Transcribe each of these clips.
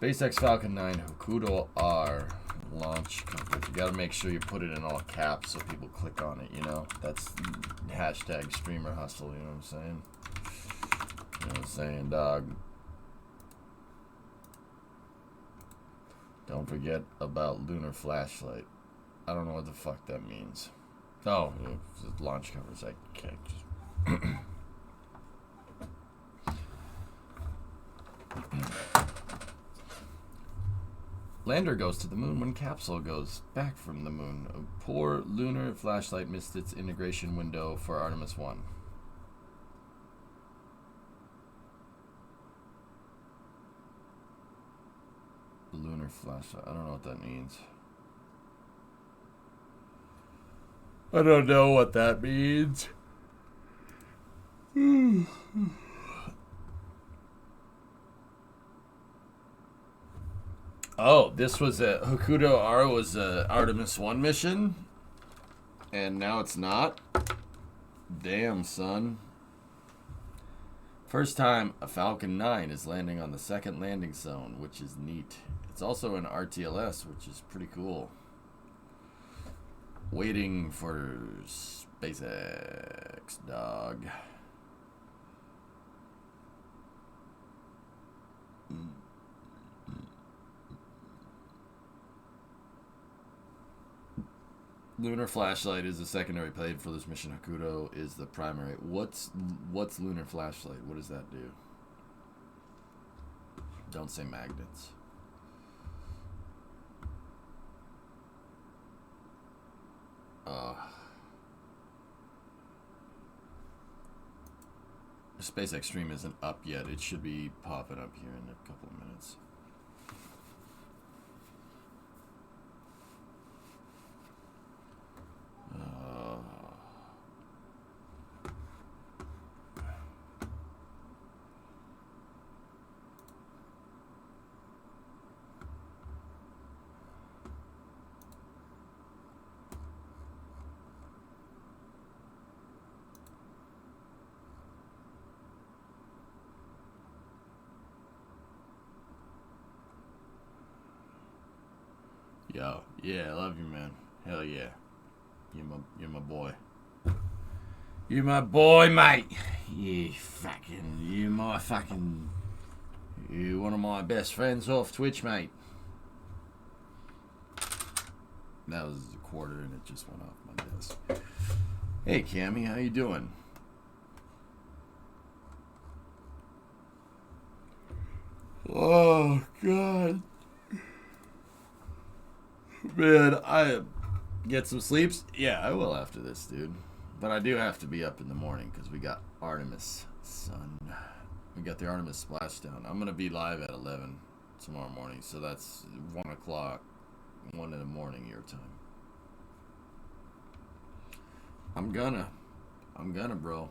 SpaceX Falcon 9 Haruto-R Launch coverage. You gotta make sure you put it in all caps so people click on it, you know? That's hashtag streamer hustle, you know what I'm saying? You know what I'm saying, dog? Don't forget about lunar flashlight. I don't know what the fuck that means. Oh, launch covers. I can't just... Lander goes to the moon when capsule goes back from the moon. A poor lunar flashlight missed its integration window for Artemis 1. Lunar flashlight. I don't know what that means. I don't know what that means. Oh, this was a Haruto-R was a Artemis 1 mission, and now it's not. Damn, son. First time a Falcon 9 is landing on the second landing zone, which is neat. It's also an RTLS, which is pretty cool. Waiting for SpaceX, dog. Lunar flashlight is the secondary payload for this mission. Hakuto is the primary. What's lunar flashlight? What does that do? Don't say magnets. SpaceX stream isn't up yet. It should be popping up here in a couple of minutes. Yo, yeah, I love you, man. Hell yeah. You're my boy. You're my boy, mate. You one of my best friends off Twitch, mate. That was a quarter and it just went off my desk. Hey, Cammy, how you doing? Oh, God. Man, I get some sleeps? Yeah, I will after this, dude. But I do have to be up in the morning because we got Artemis, son. We got the Artemis splashdown. I'm going to be live at 11 tomorrow morning, so that's 1 o'clock, 1 in the morning your time. I'm gonna, bro.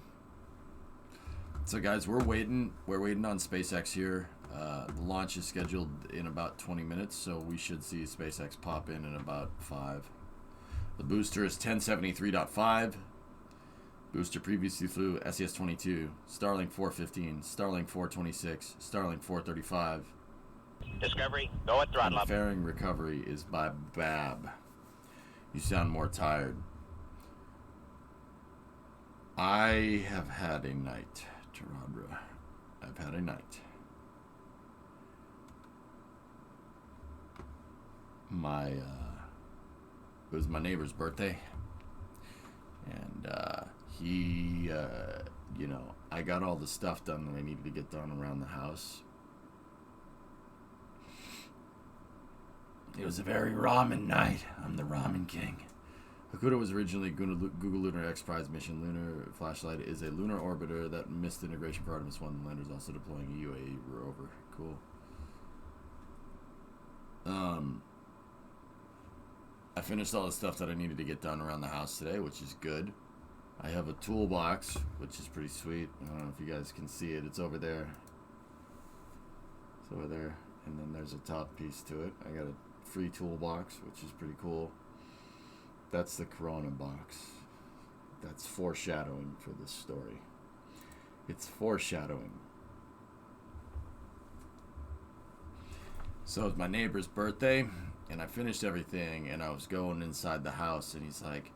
So, guys, we're waiting on SpaceX here. The launch is scheduled in about 20 minutes, so we should see SpaceX pop in about 5. The booster is 1073.5. Booster previously flew SES-22, Starlink 415, Starlink 426, Starlink 435. Discovery, go at throttle up. Fairing recovery is by Bab. You sound more tired. I have had a night, Taradra. I've had a night. It was my neighbor's birthday, and he, you know, I got all the stuff done that I needed to get done around the house. It was a very ramen night. I'm the ramen king. Hakuto was originally Google Lunar X Prize mission. Lunar flashlight is a lunar orbiter that missed integration for Artemis 1. The lander is also deploying a UAE rover. Cool. I finished all the stuff that I needed to get done around the house today, which is good. I have a toolbox, which is pretty sweet. I don't know if you guys can see it. It's over there. It's over there. And then there's a top piece to it. I got a free toolbox, which is pretty cool. That's the Corona box. That's foreshadowing for this story. It's foreshadowing. So it was my neighbor's birthday, and I finished everything, and I was going inside the house, and he's like,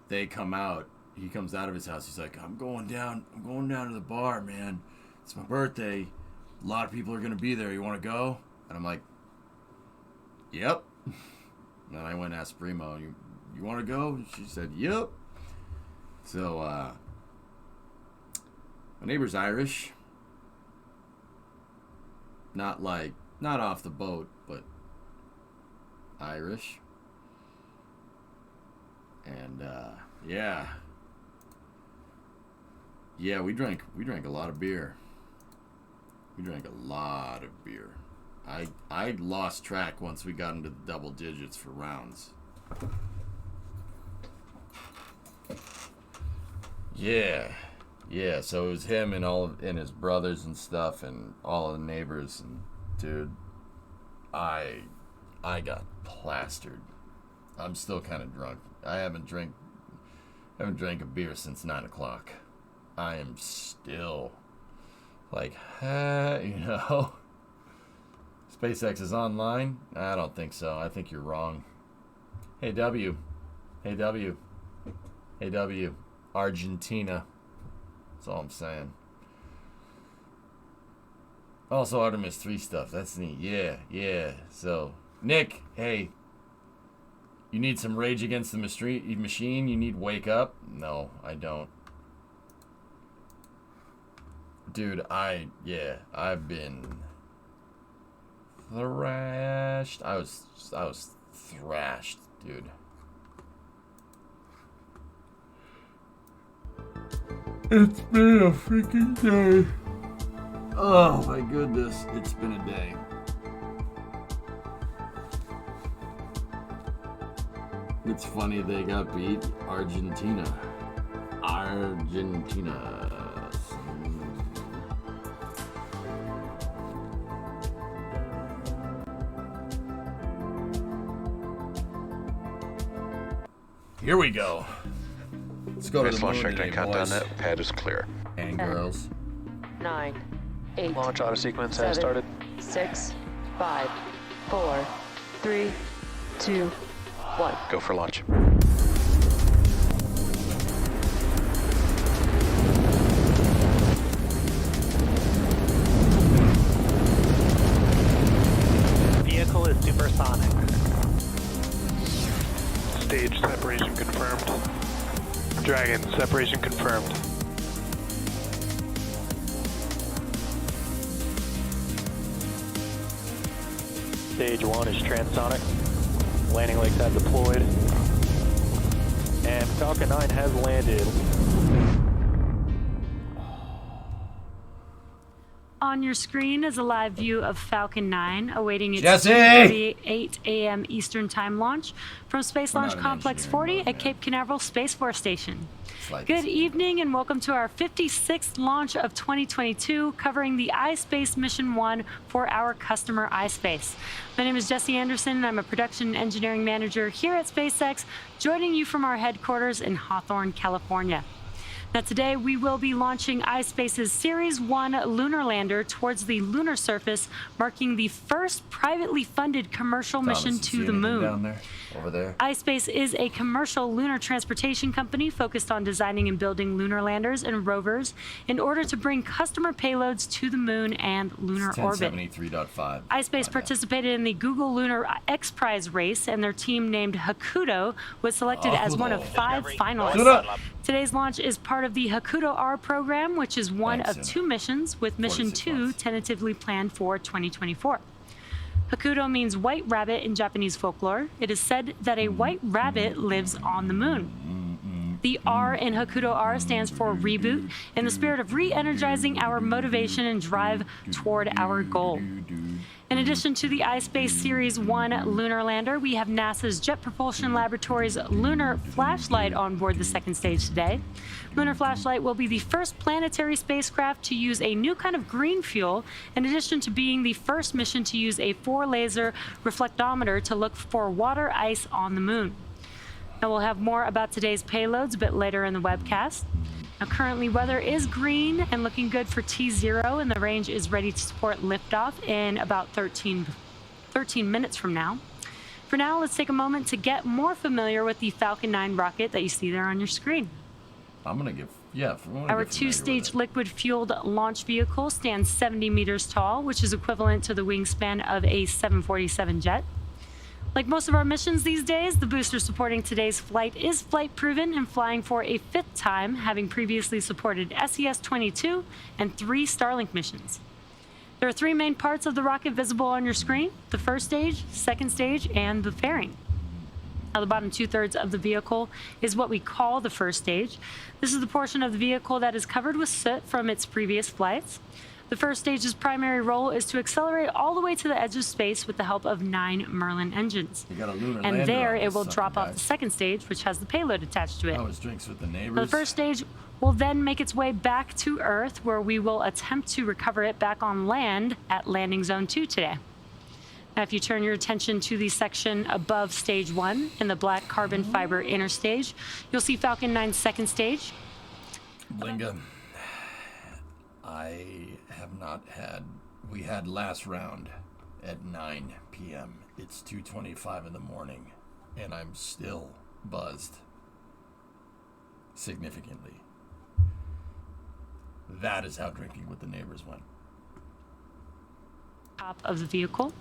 they come out. He comes out of his house. He's like, I'm going down to the bar, man. It's my birthday. A lot of people are gonna be there. You want to go? And I'm like, yep. And then I went and asked Primo, you want to go? She said, yep. So my neighbor's Irish. Not off the boat, but Irish. And yeah, we drank a lot of beer. I lost track once we got into the double digits for rounds. Yeah. So it was him and his brothers and stuff, and all of the neighbors. And dude, I got plastered. I'm still kind of drunk. I haven't drank a beer since 9 o'clock. I am still like, SpaceX is online? I don't think so. I think you're wrong. Hey W. Argentina. That's all I'm saying. Also Artemis 3 stuff. That's neat. Yeah. So, Nick, hey. You need some Rage Against the Machine? You need Wake Up? No, I don't. Dude, I've been thrashed. I was thrashed, dude. It's been a freaking day. Oh my goodness, it's been a day. It's funny they got beat. Argentina. Here we go. Let's go to the launch moon checkpoint today, countdown. boys. That pad is clear. And girls. 9, 8. Launch auto sequence has 7, started. 6, 5, 4, 3, 2, 1. Go for launch. Vehicle is supersonic. Stage separation confirmed. Dragon, separation confirmed. Stage 1 is transonic. Landing legs have deployed. And Falcon 9 has landed. On your screen is a live view of Falcon 9 awaiting its Jesse! 8 a.m. Eastern Time launch from Space We're Launch not in Complex engineering 40 mode at Cape Canaveral Space Force Station. Like Good evening and welcome to our 56th launch of 2022, covering the iSpace Mission 1 for our customer iSpace. My name is Jesse Anderson and I'm a production and engineering manager here at SpaceX, joining you from our headquarters in Hawthorne, California. Now today we will be launching iSpace's Series 1 lunar lander towards the lunar surface, marking the first privately funded commercial mission to the moon. Down there, over there. iSpace is a commercial lunar transportation company focused on designing and building lunar landers and rovers in order to bring customer payloads to the moon and lunar orbit. 1073.5. iSpace participated in the Google Lunar X Prize race, and their team named Hakuto was selected as one of 5 finalists. Today's launch is part of the Haruto-R program, which is one of 2 missions, with Mission 2 tentatively planned for 2024. Hakuto means white rabbit in Japanese folklore. It is said that a white rabbit lives on the moon. The R in Haruto-R stands for reboot, in the spirit of re-energizing our motivation and drive toward our goal. In addition to the iSpace Series 1 lunar lander, we have NASA's Jet Propulsion Laboratory's Lunar Flashlight on board the second stage today. Lunar Flashlight will be the first planetary spacecraft to use a new kind of green fuel, in addition to being the first mission to use a 4-laser reflectometer to look for water ice on the moon. Now we'll have more about today's payloads a bit later in the webcast. Now currently weather is green and looking good for T0, and the range is ready to support liftoff in about 13 13 minutes from now. For now, let's take a moment to get more familiar with the Falcon 9 rocket that you see there on your screen. Our two-stage liquid-fueled launch vehicle stands 70 meters tall, which is equivalent to the wingspan of a 747 jet. Like most of our missions these days, the booster supporting today's flight is flight-proven and flying for a 5th time, having previously supported SES-22 and 3 Starlink missions. There are 3 main parts of the rocket visible on your screen: the first stage, second stage, and the fairing. Now, the bottom 2/3 of the vehicle is what we call the first stage. This is the portion of the vehicle that is covered with soot from its previous flights. The first stage's primary role is to accelerate all the way to the edge of space with the help of 9 Merlin engines. And there it will drop off the second stage, which has the payload attached to it. Drinks with the neighbors. The first stage will then make its way back to Earth, where we will attempt to recover it back on land at Landing Zone 2 today. Now, if you turn your attention to the section above Stage 1 in the black carbon fiber inner stage, you'll see Falcon 9's second stage. Blinga, we had last round at 9 p.m. It's 2:25 in the morning, and I'm still buzzed significantly. That is how drinking with the neighbors went. Top of the vehicle.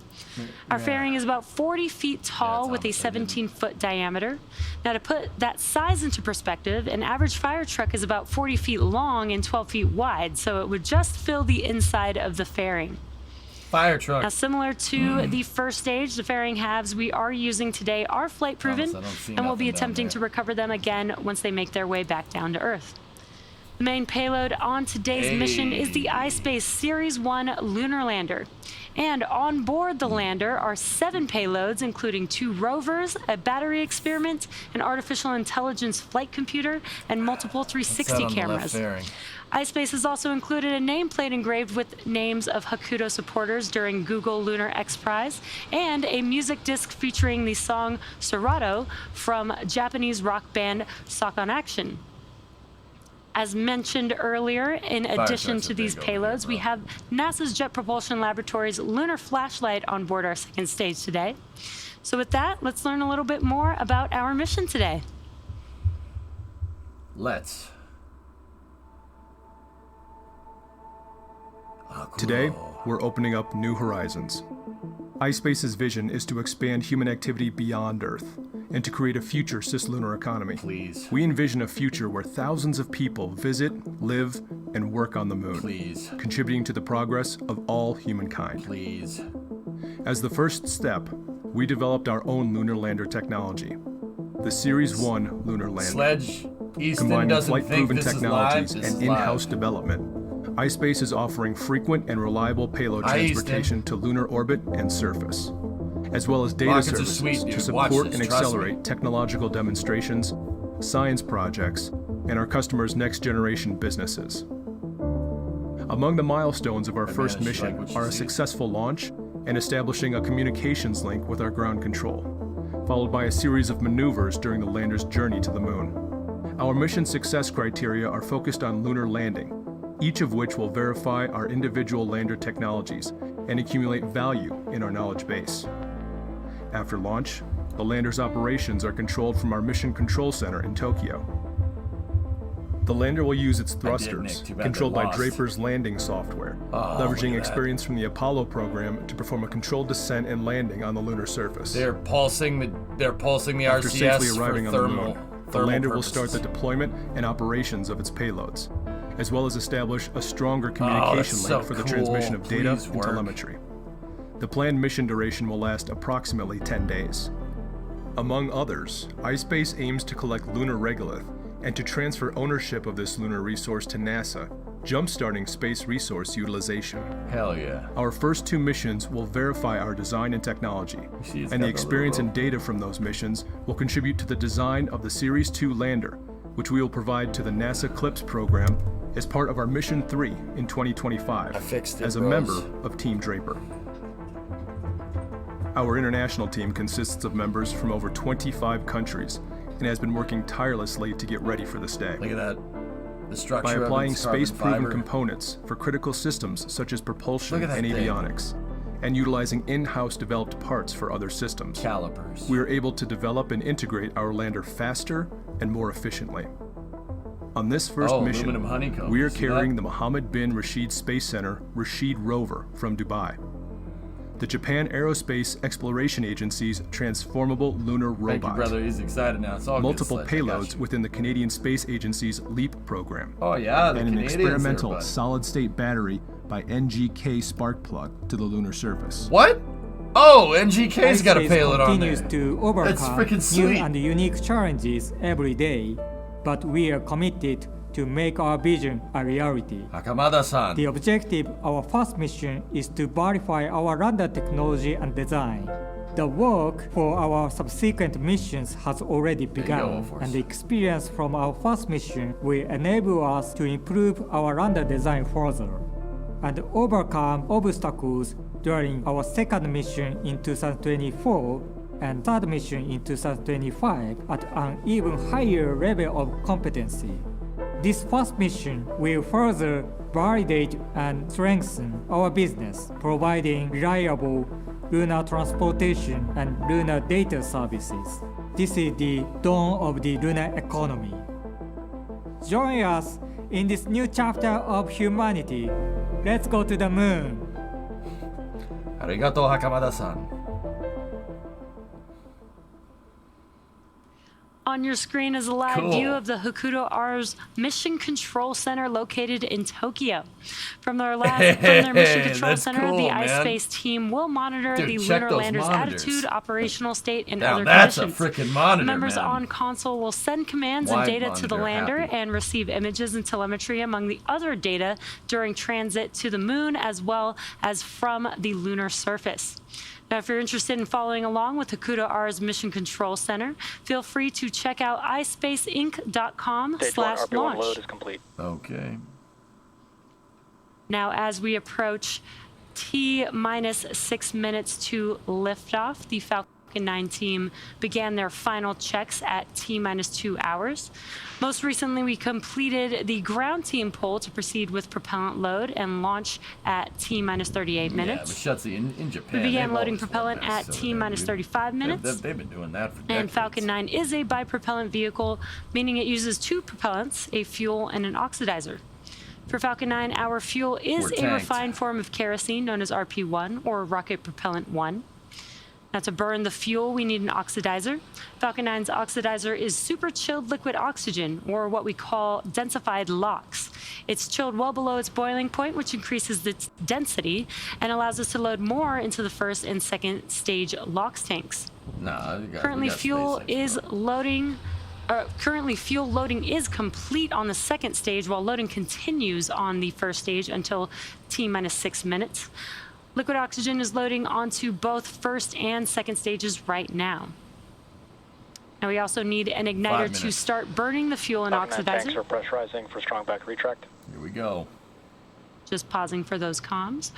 Our fairing is about 40 feet tall with a 17-foot diameter. Now, to put that size into perspective, an average fire truck is about 40 feet long and 12 feet wide, so it would just fill the inside of the fairing. Fire truck. Now, similar to the first stage, the fairing halves we are using today are flight-proven, and we'll be attempting to recover them again once they make their way back down to Earth. The main payload on today's mission is the iSpace Series 1 lunar lander. And on board the lander are 7 payloads, including 2 rovers, a battery experiment, an artificial intelligence flight computer, and multiple 360 cameras. iSpace has also included a nameplate engraved with names of Hakuto supporters during Google Lunar X Prize, and a music disc featuring the song Serato from Japanese rock band Sakon Action. As mentioned earlier, in addition to these payloads, we have NASA's Jet Propulsion Laboratory's lunar flashlight on board our second stage today. So with that, let's learn a little bit more about our mission today. Let's. Today, we're opening up new horizons. iSpace's vision is to expand human activity beyond Earth and to create a future cislunar economy. Please. We envision a future where thousands of people visit, live, and work on the moon, Please. contributing to the progress of all humankind. Please. As the first step, we developed our own lunar lander technology, the Series 1 lunar lander. Sledge Easton Combining doesn't think flight-proven this technologies is live. and in-house development, iSpace is offering frequent and reliable payload transportation to lunar orbit and surface, as well as data Rockets are services sweet, dude. to Watch support this, and trust accelerate me. technological demonstrations, science projects, and our customers' next-generation businesses. Among the milestones of our first managed to like mission what you are a see. successful launch and establishing a communications link with our ground control, followed by a series of maneuvers during the lander's journey to the moon. Our mission success criteria are focused on lunar landing, each of which will verify our individual lander technologies and accumulate value in our knowledge base. After launch, the lander's operations are controlled from our Mission Control Center in Tokyo. The lander will use its thrusters, Nick. Too bad controlled they by lost. Draper's landing software, leveraging look at experience from the Apollo program to perform a controlled descent and landing on the lunar surface. They're pulsing the After RCS safely arriving for on the moon, the lander will start the purposes. deployment and operations of its payloads, as well as establish a stronger communication that's link so for the cool. transmission of data Please and work. telemetry. The planned mission duration will last approximately 10 days. Among others, iSpace aims to collect lunar regolith and to transfer ownership of this lunar resource to NASA, jump-starting space resource utilization. Hell yeah. Our first 2 missions will verify our design and technology, see it's and got the the experience little and data from those missions will contribute to the design of the Series 2 lander, which we will provide to the NASA CLIPS program as part of our Mission 3 in 2025 I fixed it, as a bros. member of Team Draper. Our international team consists of members from over 25 countries and has been working tirelessly to get ready for this day. Look at that. The structure By of applying its carbon space-proven fiber. components for critical systems such as propulsion Look at that and thing. avionics, and utilizing in-house developed parts for other systems. Calipers. We are able to develop and integrate our lander faster and more efficiently. On this first mission, aluminum honeycomb. we are See carrying that? the Mohammed bin Rashid Space Center Rashid rover from Dubai, the Japan Aerospace Exploration Agency's transformable lunar Thank you, robot, brother. He's excited now. It's all multiple good. Sledge. I got payloads you. within the Canadian Space Agency's LEAP program, Oh yeah, the and an Canadians experimental there, bud. solid-state battery by NGK spark plug to the lunar surface. What? Oh, NGK's got a iSpace payload on continues there. to That's overcome freaking new sweet. and unique challenges every day, but we are committed to make our vision a reality. Hakamada-san. The objective of our first mission is to verify our lander technology and design. The work for our subsequent missions has already There you go, begun, Force. and the experience from our first mission will enable us to improve our lander design further and overcome obstacles during our second mission in 2024 and third mission in 2025 at an even higher level of competency. This first mission will further validate and strengthen our business, providing reliable lunar transportation and lunar data services. This is the dawn of the lunar economy. Join us in this new chapter of humanity. Let's go to the moon. Arigato, Hakamada-san. On your screen is a live Cool. view of the Haruto-R's Mission Control Center located in Tokyo. From their Mission Control That's Center, cool, the man. iSpace team will monitor Dude, the check lunar those lander's monitors. attitude, operational state, and Now other that's a conditions. freaking monitor, Members man. on console will send commands Wide and data to the monitor, lander happy. and receive images and telemetry among the other data during transit to the moon as well as from the lunar surface. Now, if you're interested in following along with Haruto-R's Mission Control Center, feel free to check out Stage 1 ispaceinc.com/launch. RP1 load is complete. Okay. Now, as we approach T-minus 6 minutes to liftoff, the Falcon 9 team began their final checks at T-minus 2 hours. Most recently, we completed the ground team poll to proceed with propellant load and launch at T-minus 38 Yeah, minutes. but Shutzy in Japan. We began they've loading always propellant done that at silly T-minus dude. 35 minutes. They've been doing that for decades. And Falcon 9 is a bipropellant vehicle, meaning it uses two propellants, a fuel and an oxidizer. For Falcon 9, our fuel is We're a tanked. refined form of kerosene known as RP1 or rocket propellant 1. Now, to burn the fuel, we need an oxidizer. Falcon 9's oxidizer is super chilled liquid oxygen, or what we call densified LOX. It's chilled well below its boiling point, which increases its density and allows us to load more into the first and second stage LOX tanks. Nah, we Currently, got fuel SpaceX, is bro. loading. Currently, fuel loading is complete on the second stage, while loading continues on the first stage until T-minus 6 minutes. Liquid oxygen is loading onto both first and second stages right now. Now, we also need an igniter 5 to minutes. start burning the fuel and Falcon 9 tanks oxidizer. are pressurizing for strong back retract. Here we go. Just pausing for those comms.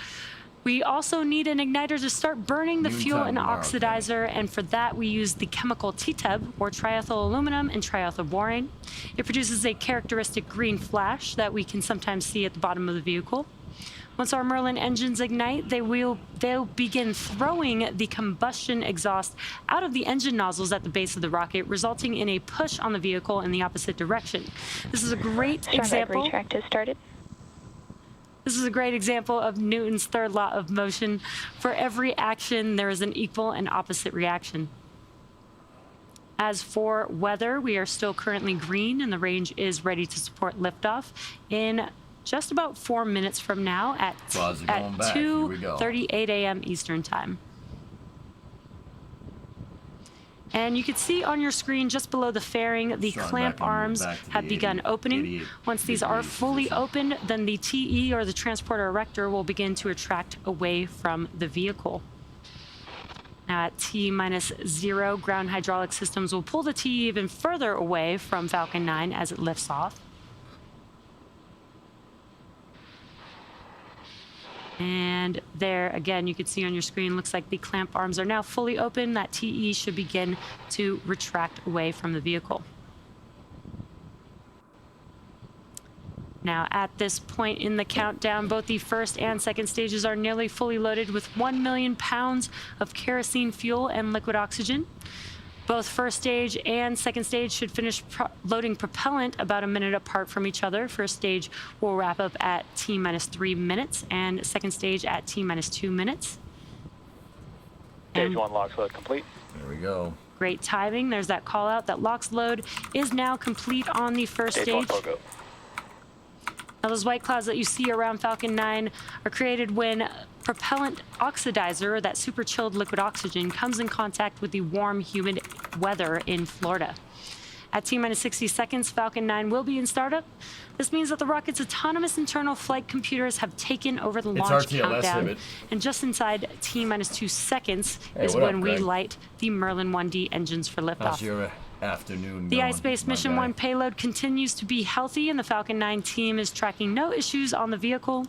We also need an igniter to start burning the fuel Noontime and tomorrow, oxidizer, and for that we use the chemical TTEB, or triethyl aluminum and triethyl borane. It produces a characteristic green flash that we can sometimes see at the bottom of the vehicle. Once our Merlin engines ignite, they'll begin throwing the combustion exhaust out of the engine nozzles at the base of the rocket, resulting in a push on the vehicle in the opposite direction. This is a great example. Retract has started. This is a great example of Newton's third law of motion. For every action, there is an equal and opposite reaction. As for weather, we are still currently green, and the range is ready to support liftoff in just about 4 minutes from now at Claws are going back. Here we go. 2:38 a.m. Eastern Time. And you can see on your screen just below the fairing, the Strong clamp back and move arms back to have the begun 88 opening. Once these are degrees fully position. opened, then the TE or the transporter erector will begin to retract away from the vehicle. Now at T-minus 0, ground hydraulic systems will pull the TE even further away from Falcon 9 as it lifts off. And there, again, you can see on your screen, looks like the clamp arms are now fully open. That TE should begin to retract away from the vehicle. Now, at this point in the countdown, both the first and second stages are nearly fully loaded with 1 million pounds of kerosene fuel and liquid oxygen. Both first stage and second stage should finish loading propellant about a minute apart from each other. First stage will wrap up at T-minus 3 minutes, and second stage at T-minus 2 minutes. Stage 1 LOX load complete. There we go. Great timing. There's that call out that LOX load is now complete on the first Stage 1 stage. Pogo. Now, those white clouds that you see around Falcon 9 are created when propellant oxidizer, or that super chilled liquid oxygen, comes in contact with the warm, humid weather in Florida. At T-minus 60 seconds, Falcon 9 will be in startup. This means that the rocket's autonomous internal flight computers have taken over the launch countdown. Hibit. And just inside T-minus 2 seconds Hey, is what up, when we Greg? light the Merlin 1D engines for liftoff. How's your afternoon The going, iSpace my Mission guy? 1 payload continues to be healthy, and the Falcon 9 team is tracking no issues on the vehicle.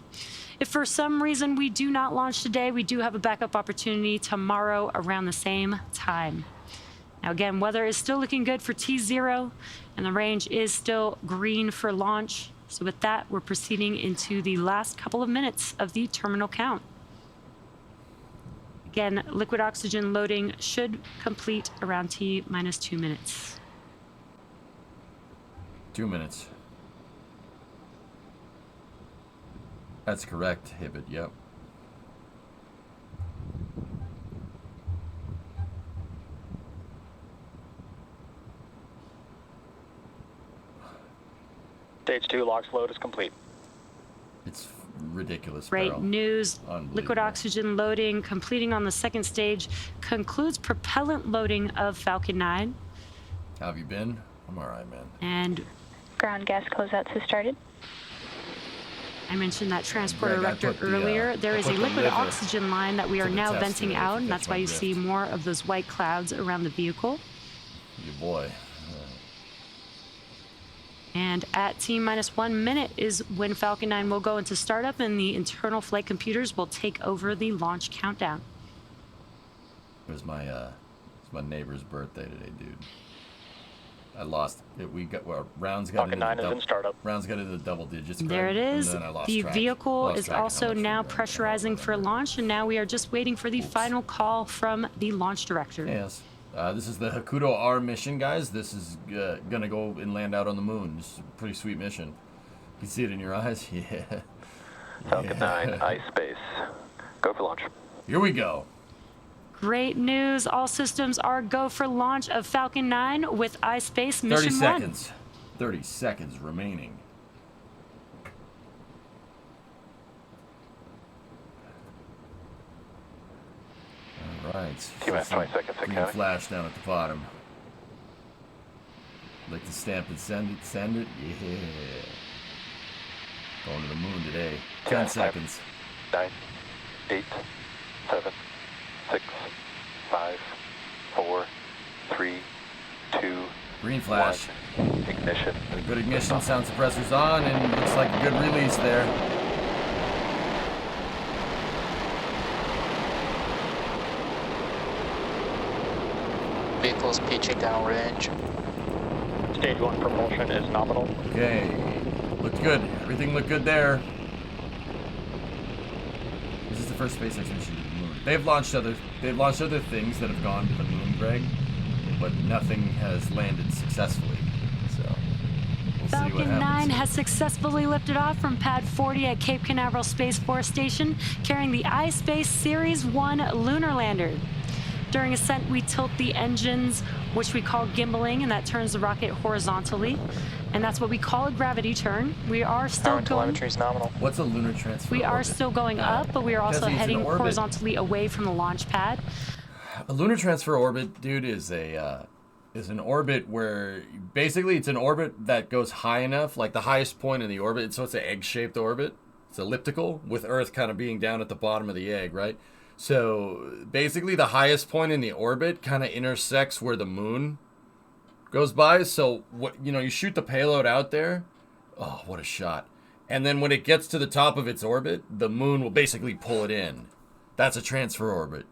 If for some reason we do not launch today, we do have a backup opportunity tomorrow around the same time. Now again, weather is still looking good for T0, and the range is still green for launch. So with that, we're proceeding into the last couple of minutes of the terminal count. Again, liquid oxygen loading should complete around T-minus 2 minutes. 2 minutes. That's correct, Hibbit, yep. Stage 2 LOX load is complete. It's ridiculous, Great Beryl. news. Unbelievable. Liquid oxygen loading completing on the second stage concludes propellant loading of Falcon 9. How have you been? I'm alright, man. And Ground gas closeouts has started. I mentioned that transporter Greg, I rector put the, earlier. There I is a put the liquid liver oxygen line that we to are the now test venting today. I out, think and that's that's why my you drift. see more of those white clouds around the vehicle. Your boy. And at T-minus 1 minute is when Falcon 9 will go into startup, and the internal flight computers will take over the launch countdown. It was my neighbor's birthday today, dude. I lost it. We got rounds got Falcon into 9 the is in startup. rounds got into the double digits. Greg, There it and is. then I lost The track. vehicle Lost is track of how also much we now ran. pressurizing for launch, and now we are just waiting for the final call from the launch director. Yes. This is the Haruto-R mission, guys. This is gonna go and land out on the moon. This is a pretty sweet mission. You can see it in your eyes. Yeah. Falcon 9 iSpace. Go for launch. Here we go. Great news. All systems are go for launch of Falcon 9 with iSpace 30 Mission 1. seconds. 30 seconds remaining. All right. T-minus 20 seconds, Green okay. flash down at the bottom. Like to stamp and send it. Send it. Yeah. Going to the moon today. 10 Yeah, seconds. 9, 8, 7, 6, 5, 4, 3, 2, Green flash. 1. Ignition. A good ignition. Sound suppressor's on, and looks like a good release there. Vehicles pitching downrange. Stage 1 propulsion is nominal. Okay. Looked good. Everything looked good there. This is the first SpaceX mission to the moon. They've launched other things that have gone to the moon, Greg, but nothing has landed successfully. So we'll see what Falcon happens. 9 has successfully lifted off from Pad 40 at Cape Canaveral Space Force Station, carrying the iSpace Series 1 lunar lander. During ascent, we tilt the engines, which we call gimbaling, and that turns the rocket horizontally. And that's what we call a gravity turn. We are still Power and going. telemetry is nominal. What's a lunar transfer? We are orbit? still going up, but we are also Because it's an heading orbit. horizontally away from the launch pad. A lunar transfer orbit, dude, is an orbit where basically it's an orbit that goes high enough, like the highest point in the orbit. So it's an egg-shaped orbit. It's elliptical, with Earth kind of being down at the bottom of the egg, right? So basically the highest point in the orbit kind of intersects where the moon goes by. So what, you shoot the payload out there. Oh, what a shot. And then when it gets to the top of its orbit, the moon will basically pull it in. That's a transfer orbit.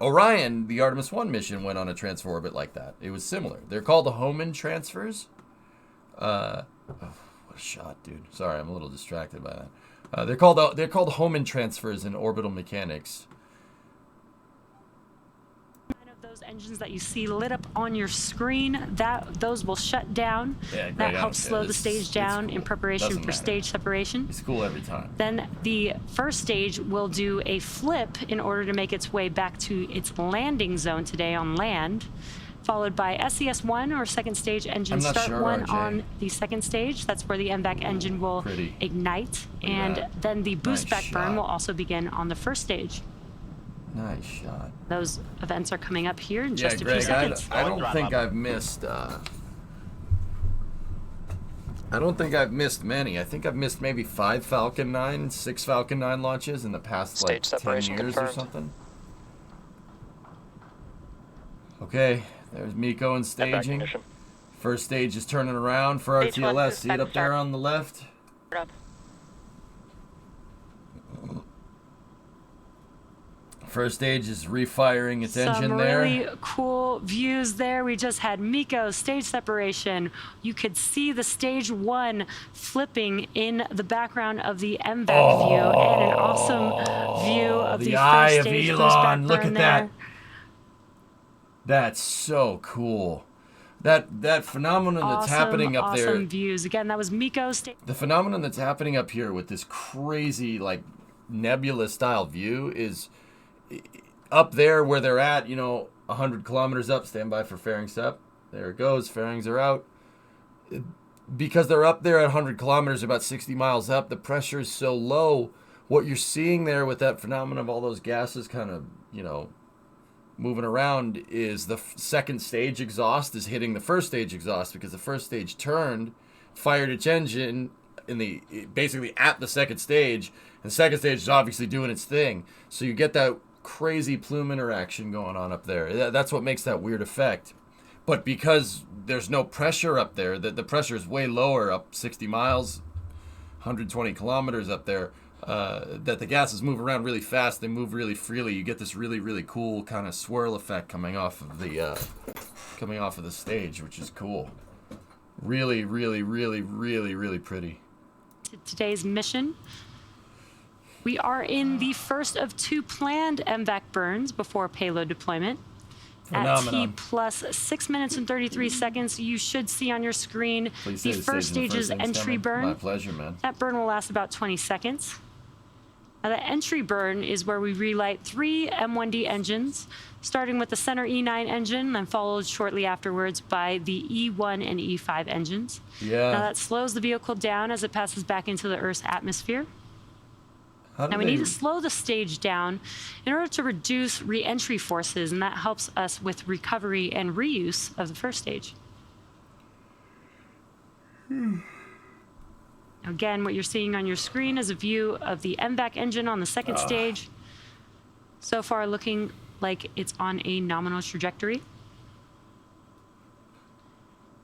Orion, the Artemis 1 mission, went on a transfer orbit like that. It was similar. They're called the Hohmann transfers. What a shot, dude. Sorry, I'm a little distracted by that. They're called Hohmann transfers in orbital mechanics. Those engines that you see lit up on your screen, those will shut down. Yeah, that helps slow the stage down cool. in preparation Doesn't for matter. stage separation. It's cool every time. Then the first stage will do a flip in order to make its way back to its landing zone today on land, followed by SES-1 or second stage engine start sure, 1 RJ. on the second stage. That's where the MVAC engine will ignite, and then the boost back burn will also begin on the first stage. Nice shot. Those events are coming up here in just a Greg, few seconds. I don't think I've missed. I don't think I've missed many. I think I've missed maybe 5 Falcon 9, 6 Falcon 9 launches in the past like 10 years or something. Okay, there's Miko in staging. First stage is turning around for RTLS. See it up there on the left? First stage is refiring its engine there. Some really cool views there. We just had Miko stage separation. You could see the stage 1 flipping in the background of the MVAC view, and an awesome view of the eye first of stage boost Elon. back Look burn at that. there. That's so cool. That phenomenon that's happening up there. Awesome views. Again, that was Miko stage. The phenomenon that's happening up here with this crazy like nebula style view is up there where they're at, 100 kilometers up. Stand by for fairings up. There it goes. Fairings are out. Because they're up there at 100 kilometers, about 60 miles up, the pressure is so low. What you're seeing there with that phenomenon of all those gases kind of, moving around is the second stage exhaust is hitting the first stage exhaust, because the first stage turned, fired its engine basically at the second stage, and the second stage is obviously doing its thing. So you get that crazy plume interaction going on up there. That's what makes that weird effect. But because there's no pressure up there, the pressure is way lower, up 60 miles, 120 kilometers up there, that the gases move around really fast. They move really freely. You get this really, really cool kind of swirl effect coming off of the stage, which is cool. Really, really, really, really, really pretty. Today's mission. We are in the first of 2 planned MVAC burns before payload deployment. At T plus 6 minutes and 33 seconds, you should see on your screen the first stage's entry burn. My pleasure, man. That burn will last about 20 seconds. Now, the entry burn is where we relight 3 M1D engines, starting with the center E9 engine, then followed shortly afterwards by the E1 and E5 engines. Yeah. Now, that slows the vehicle down as it passes back into the Earth's atmosphere. Now we need to slow the stage down in order to reduce re-entry forces, and that helps us with recovery and reuse of the first stage. Again, what you're seeing on your screen is a view of the MVAC engine on the second stage. So far looking like it's on a nominal trajectory.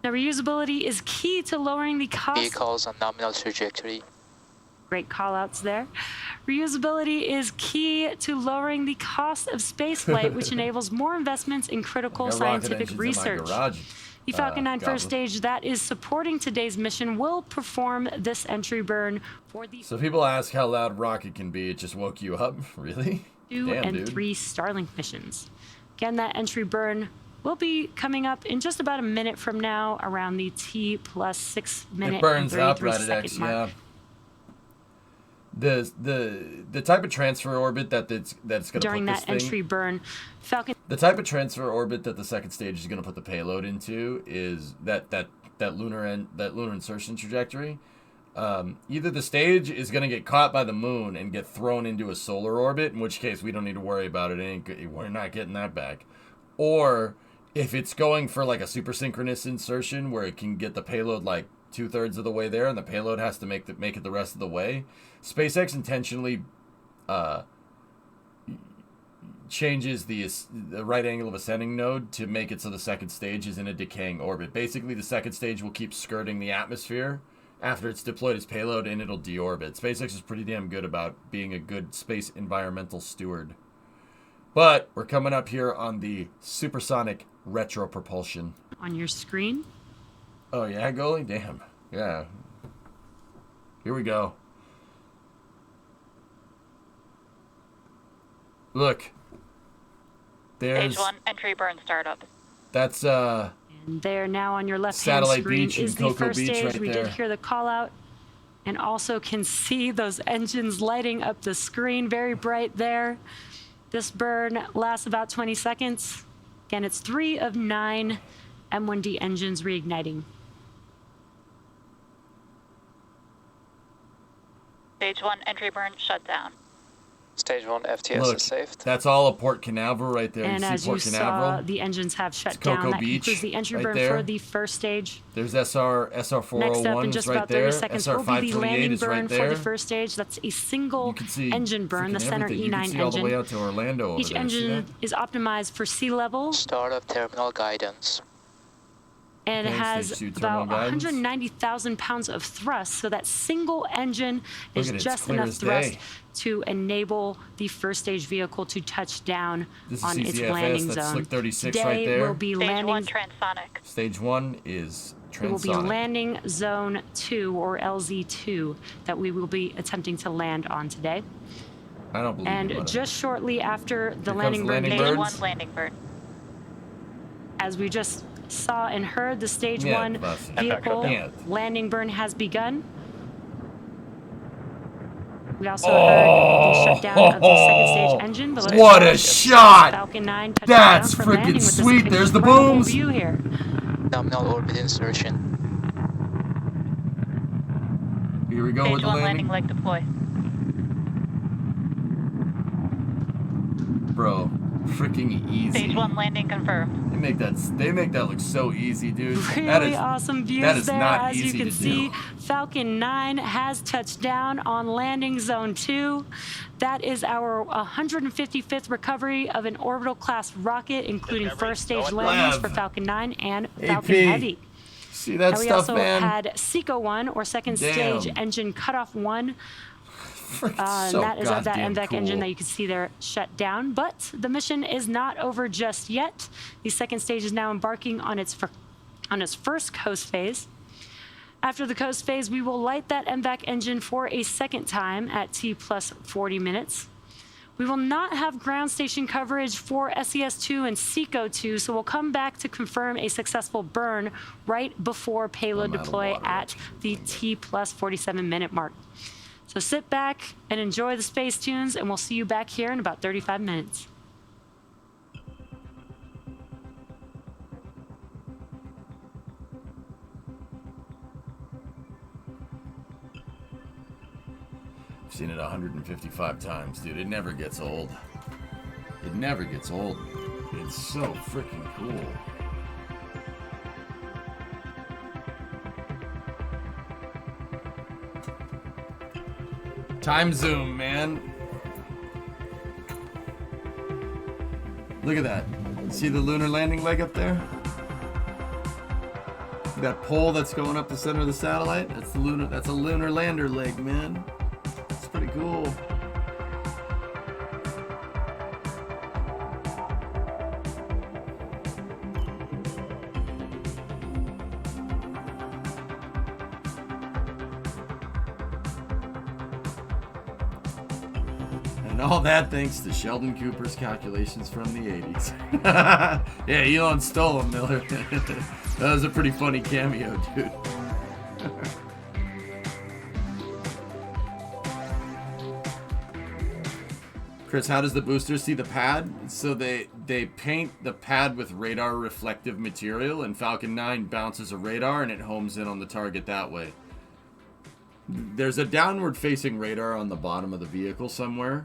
Now, reusability is key to lowering the cost. Vehicles on nominal trajectory. Great call-outs there. Reusability is key to lowering the cost of spaceflight, which enables more investments in critical scientific research. The Falcon 9 first stage that is supporting today's mission will perform this entry burn for the... So people ask how loud rocket can be. It just woke you up? Really? 2 and 3 Starlink missions. Again, that entry burn will be coming up in just about a minute from now, around the T plus 6 minute it burns and up 33 right at second X, mark. yeah. The type of transfer orbit that's going to put this thing... During that entry burn, Falcon... The type of transfer orbit that the second stage is going to put the payload into is that lunar insertion trajectory. Either the stage is going to get caught by the moon and get thrown into a solar orbit, in which case we don't need to worry about it. We're not getting that back. Or if it's going for like a super synchronous insertion where it can get the payload like 2/3 of the way there, and the payload has to make it the rest of the way. SpaceX intentionally changes the right angle of ascending node to make it so the second stage is in a decaying orbit. Basically, the second stage will keep skirting the atmosphere after it's deployed its payload, and it'll deorbit. SpaceX is pretty damn good about being a good space environmental steward. But we're coming up here on the supersonic retro propulsion. On your screen. Oh, yeah, goalie? Damn. Yeah. Here we go. Look. There's Stage 1, entry burn startup. That's And there now on your left-hand Satellite screen Beach is and the Cocoa first Beach stage. right We there. did hear the call out and also can see those engines lighting up the screen, very bright there. This burn lasts about 20 seconds. Again, it's 3 of 9 M1D engines reigniting. Stage 1, entry burn shut down. Stage 1 FTS Look, is saved. that's all of Port Canaveral right there. And you as see Port you Canaveral? saw, the engines have shut It's Cocoa down. That Beach concludes the entry right burn there. for the first stage. There's SR401 Next up, in is just right about 30 there. seconds, will be the SR528 landing is burn right for there. the first stage. That's a single You can see engine burn, the freaking center everything. You E9 can see all the way engine. out to Orlando over Each there. See engine that? is optimized for sea level Startup terminal guidance. and Okay, has stage 2 terminal about guidance. 190,000 pounds of thrust. So that single engine is at it, it's just clear enough as thrust day. to enable the first stage vehicle to touch down This is on its CCFS, landing that's zone. Slick 36 Today right there. will be Stage landing. 1, transonic. Stage 1 is It will be transonic. landing zone 2 or LZ2 that we will be attempting to land on today. I don't believe And you, buddy. just shortly after the Here landing comes burn landing Stage birds. 1, landing burn. as we just saw and heard, the stage Yeah, 1 bus. vehicle Yeah. landing burn has begun. We also heard the shutdown of the second stage engine. But let's What go. a shot! Falcon 9 touched That's down for landing freaking with this sweet. There's the incredible booms. view here. Nominal orbit insertion. Here we go Stage with the 1, landing. landing leg deploy. Bro, freaking easy. Stage 1, landing confirmed. They make that look so easy, dude. Really That is awesome views that is there. not As you easy can to see, do. Falcon 9 has touched down on landing zone 2. That is our 155th recovery of an orbital class rocket, including first stage landings for Falcon 9 and Falcon AP. Heavy. See that And we stuff, also man? had SECO 1 or second Damn. stage engine cutoff 1. Freaking so And that is of that goddamn MVAC cool. engine that you can see there shut down. But the mission is not over just yet. The second stage is now embarking on its first coast phase. After the coast phase, we will light that MVAC engine for a second time at T plus 40 minutes. We will not have ground station coverage for SES-2 and SECO-2, so we'll come back to confirm a successful burn right before payload I'm out of deploy water. at the T plus 47 minute mark. So sit back and enjoy the space tunes, and we'll see you back here in about 35 minutes. I've seen it 155 times, dude. It never gets old. It never gets old. It's so freaking cool. Time zoom, man. Look at that. See the lunar landing leg up there? That pole that's going up the center of the satellite? That's a lunar lander leg, man. It's pretty cool. And all that thanks to Sheldon Cooper's calculations from the 80s. Yeah, Elon stole them, Miller. That was a pretty funny cameo, dude. Chris, how does the booster see the pad? So they paint the pad with radar reflective material, and Falcon 9 bounces a radar and it homes in on the target that way. There's a downward facing radar on the bottom of the vehicle somewhere.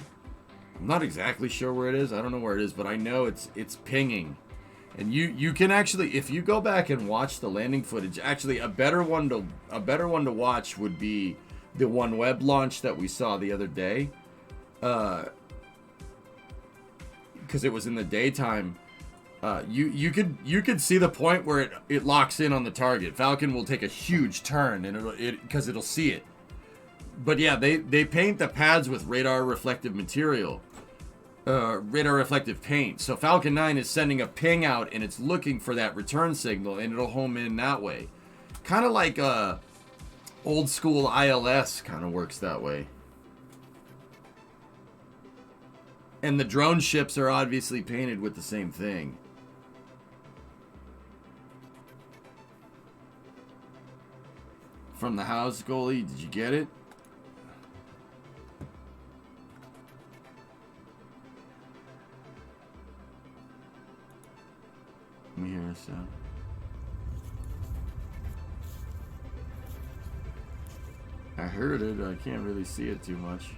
I'm not exactly sure where it is. I don't know where it is, but I know it's pinging. And you can actually, if you go back and watch the landing footage, actually a better one to watch would be the OneWeb launch that we saw the other day. Because it was in the daytime. You could see the point where it locks in on the target. Falcon will take a huge turn and because it'll see it. But yeah, they paint the pads with radar reflective material. Radar reflective paint. So Falcon 9 is sending a ping out and it's looking for that return signal and it'll home in that way. Kind of like Old school ILS kind of works that way. And the drone ships are obviously painted with the same thing. From the house, goalie, did you get it? Let me hear a sound. I heard it. I can't really see it too much.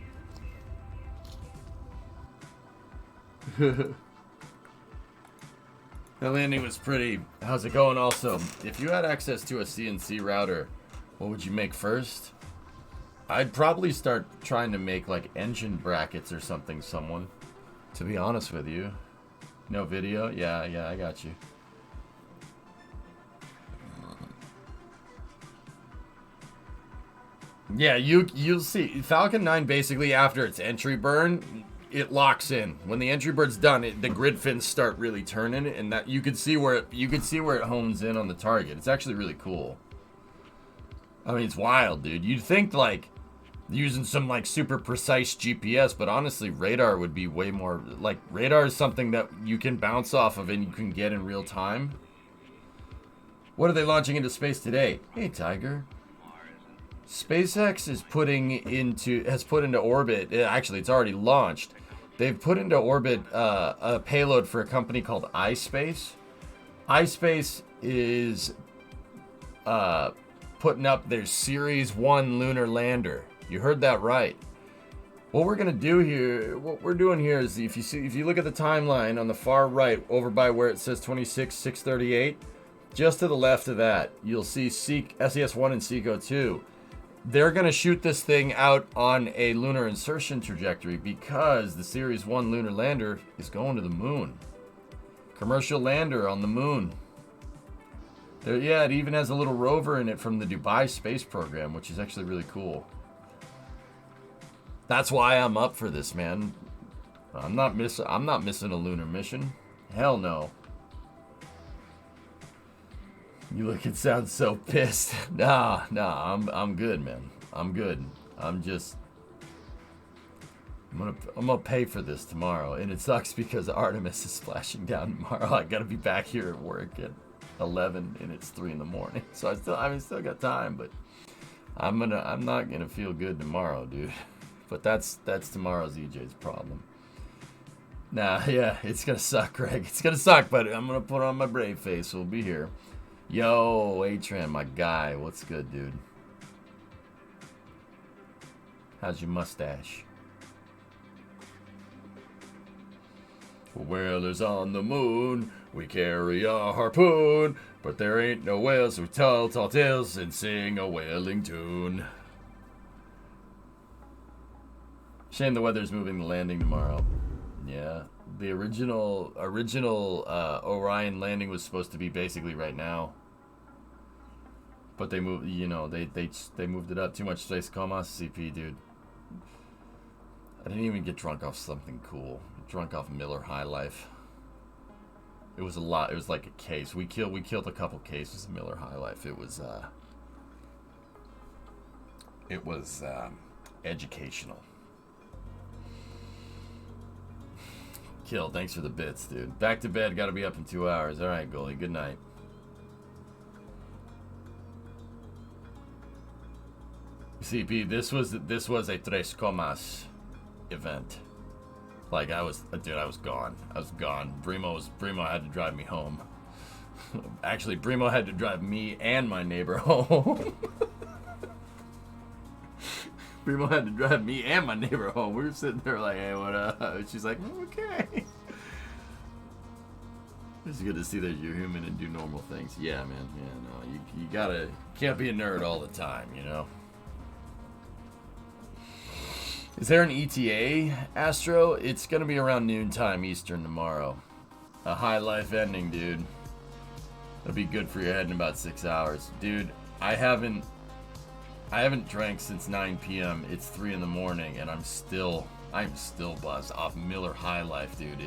That landing was pretty. How's it going? Also, if you had access to a CNC router, what would you make first? I'd probably start trying to make like engine brackets or something, someone. To be honest with you. No video? Yeah, I got you. Yeah, you'll see. Falcon 9 basically after its entry burn, it locks in. When the entry burn's done, the grid fins start really turning, and that you could see where it hones in on the target. It's actually really cool. I mean, it's wild, dude. You'd think like using some like super precise GPS, but honestly, radar would be way more like radar is something that you can bounce off of and you can get in real time. What are they launching into space today? Hey, Tiger. SpaceX has put into orbit. Actually, it's already launched. They've put into orbit a payload for a company called iSpace. iSpace is putting up their Series 1 lunar lander. You heard that right. What we're doing here is if you look at the timeline on the far right, over by where it says 26,638, just to the left of that, you'll see SES-1 and SECO-2. They're going to shoot this thing out on a lunar insertion trajectory because the Series 1 lunar lander is going to the moon. Commercial lander on the moon. Yeah, it even has a little rover in it from the Dubai space program, which is actually really cool. That's why I'm up for this, man. I'm not missing a lunar mission. Hell no. You look and sound so pissed. Nah, I'm good, man. I'm good. I'm gonna pay for this tomorrow, and it sucks because Artemis is splashing down tomorrow. I gotta be back here at work at 11, and it's 3 in the morning. So I still got time, but I'm not gonna feel good tomorrow, dude. But that's tomorrow's EJ's problem. Nah, yeah, it's gonna suck, Greg. It's gonna suck, but I'm gonna put on my brave face. We'll be here. Yo, Atran, my guy. What's good, dude? How's your mustache? Whalers on the moon, we carry a harpoon, but there ain't no whales, so we tell tall tales and sing a whaling tune. Shame the weather's moving the landing tomorrow. Yeah, the original Orion landing was supposed to be basically right now. But they moved, they moved it up. Too much space coma, CP, dude. I didn't even get drunk off something cool. Drunk off Miller High Life. It was a lot. It was like a case. We killed a couple cases of Miller High Life. It was educational. Kill, thanks for the bits, dude. Back to bed. Got to be up in 2 hours. All right, goalie. Good night. CP, this was a Tres Comas event. Like I was gone. Brimo had to drive me home. Actually, Brimo had to drive me and my neighbor home. Brimo had to drive me and my neighbor home. We were sitting there like, hey, what up? She's like, okay. It's good to see that you're human and do normal things. Yeah, man. Yeah, no, you can't be a nerd all the time, you know. Is there an ETA, Astro? It's gonna be around noontime Eastern tomorrow. A high life ending, dude. That'll be good for your head in about 6 hours. Dude, I haven't drank since 9 p.m. It's 3 in the morning and I'm still buzzed off Miller High Life, dude.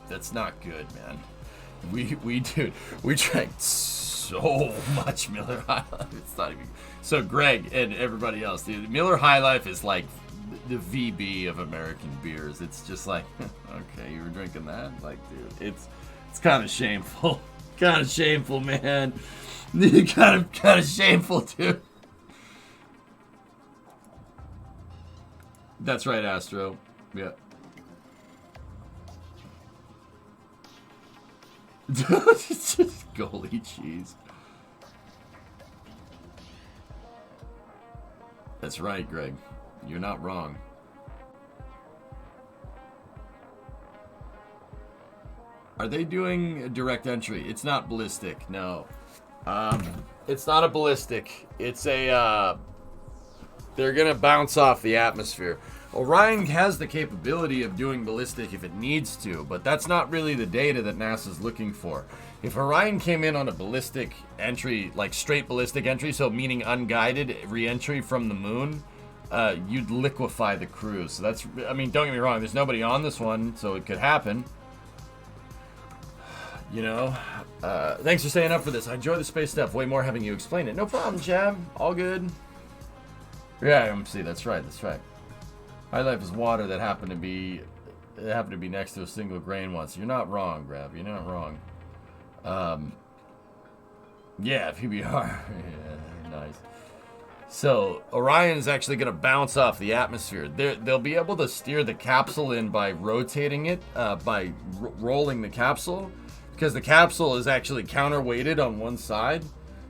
That's not good, man. We drank so so much Miller High Life. It's not even. So Greg and everybody else, dude, Miller High Life is like the VB of American beers. It's just like, okay, you were drinking that? Like, dude, it's kind of shameful. Kind of shameful, man. kind of shameful, dude. That's right, Astro. Yeah. It's just goalie cheese. That's right, Greg. You're not wrong. Are they doing a direct entry? It's not ballistic, no. It's not a ballistic. It's a, they're gonna bounce off the atmosphere. Orion has the capability of doing ballistic if it needs to, but that's not really the data that NASA's looking for. If Orion came in on a ballistic entry, like straight ballistic entry, so meaning unguided re-entry from the moon, you'd liquefy the crew. So that's, I mean, don't get me wrong, there's nobody on this one, so it could happen. You know, thanks for staying up for this. I enjoy the space stuff way more having you explain it. No problem, Chab. All good. Yeah, MC, that's right, that's right. High Life is water that happened to be next to a single grain once. You're not wrong, Grab. You're not wrong. Yeah, PBR. Yeah, nice. So Orion's actually going to bounce off the atmosphere. They'll be able to steer the capsule in by rotating it, by rolling the capsule, because the capsule is actually counterweighted on one side.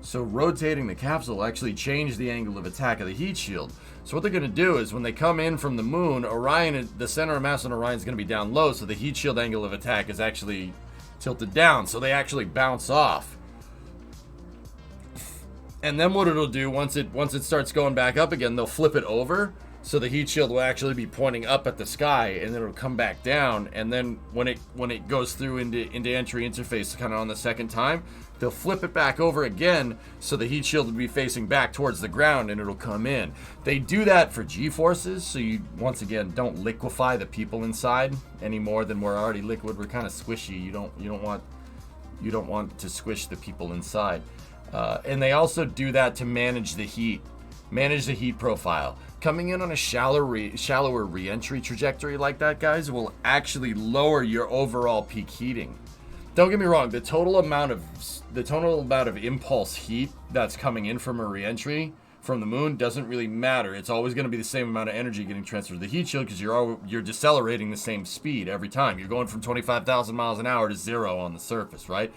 So rotating the capsule will actually change the angle of attack of the heat shield. So what they're going to do is when they come in from the moon, Orion, the center of mass on Orion is going to be down low, so the heat shield angle of attack is actually tilted down, so they actually bounce off. And then what it'll do, once it starts going back up again, they'll flip it over, so the heat shield will actually be pointing up at the sky, and then it'll come back down. And then when it goes through into entry interface, kind of on the second time, they'll flip it back over again, so the heat shield will be facing back towards the ground, and it'll come in. They do that for G-forces, so you once again don't liquefy the people inside any more than we're already liquid. We're kind of squishy. You don't want to squish the people inside. And they also do that to manage the heat profile. Coming in on a shallower re-entry trajectory like that, guys, will actually lower your overall peak heating. Don't get me wrong, the total amount of impulse heat that's coming in from a re-entry from the moon doesn't really matter. It's always going to be the same amount of energy getting transferred to the heat shield because you're decelerating the same speed every time. You're going from 25,000 miles an hour to 0 on the surface, right?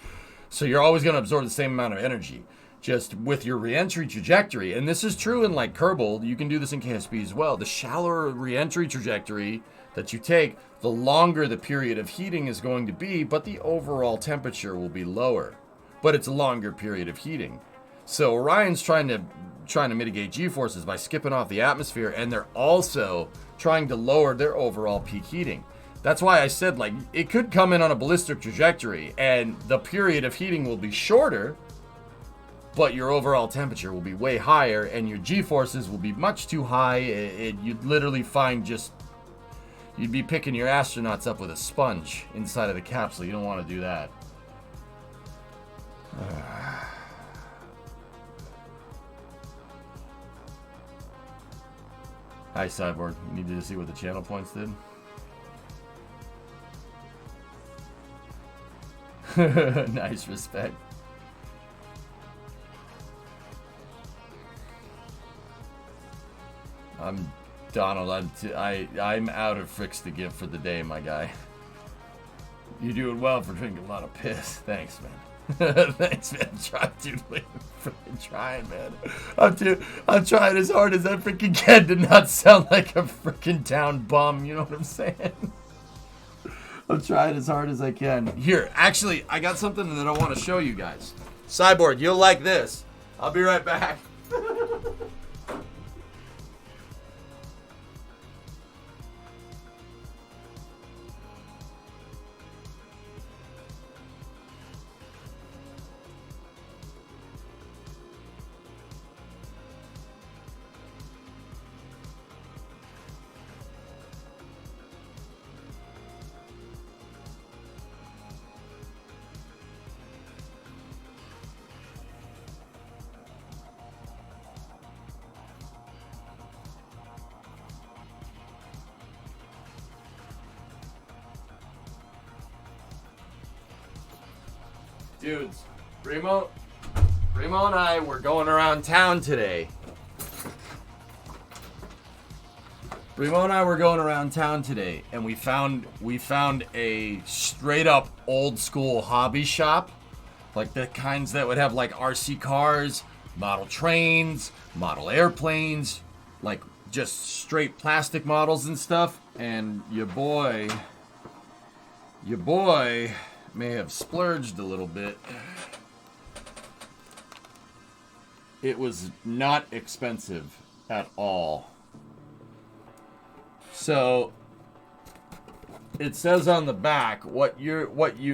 So you're always going to absorb the same amount of energy. Just with your re-entry trajectory, and this is true in like Kerbal, you can do this in KSP as well. The shallower re-entry trajectory that you take, the longer the period of heating is going to be, but the overall temperature will be lower. But it's a longer period of heating. So Orion's trying to mitigate G-forces by skipping off the atmosphere, and they're also trying to lower their overall peak heating. That's why I said, like, it could come in on a ballistic trajectory, and the period of heating will be shorter, but your overall temperature will be way higher, and your G-forces will be much too high. You'd literally find you'd be picking your astronauts up with a sponge inside of the capsule. You don't want to do that. Hi, Cyborg. You needed to see what the channel points did? Nice, respect. I'm Donald. I'm out of fricks to give for the day, my guy. You're doing well for drinking a lot of piss. Thanks, man. Thanks, man. I'm trying, man. I'm trying as hard as I freaking can to not sound like a freaking town bum. You know what I'm saying? I'm trying as hard as I can. Here, actually, I got something that I want to show you guys. Cyborg, you'll like this. I'll be right back. Dudes, Remo and I were going around town today. And we found a straight up old school hobby shop, like the kinds that would have like RC cars, model trains, model airplanes, like just straight plastic models and stuff. And your boy may have splurged a little bit. It was not expensive at all. So it says on the back what you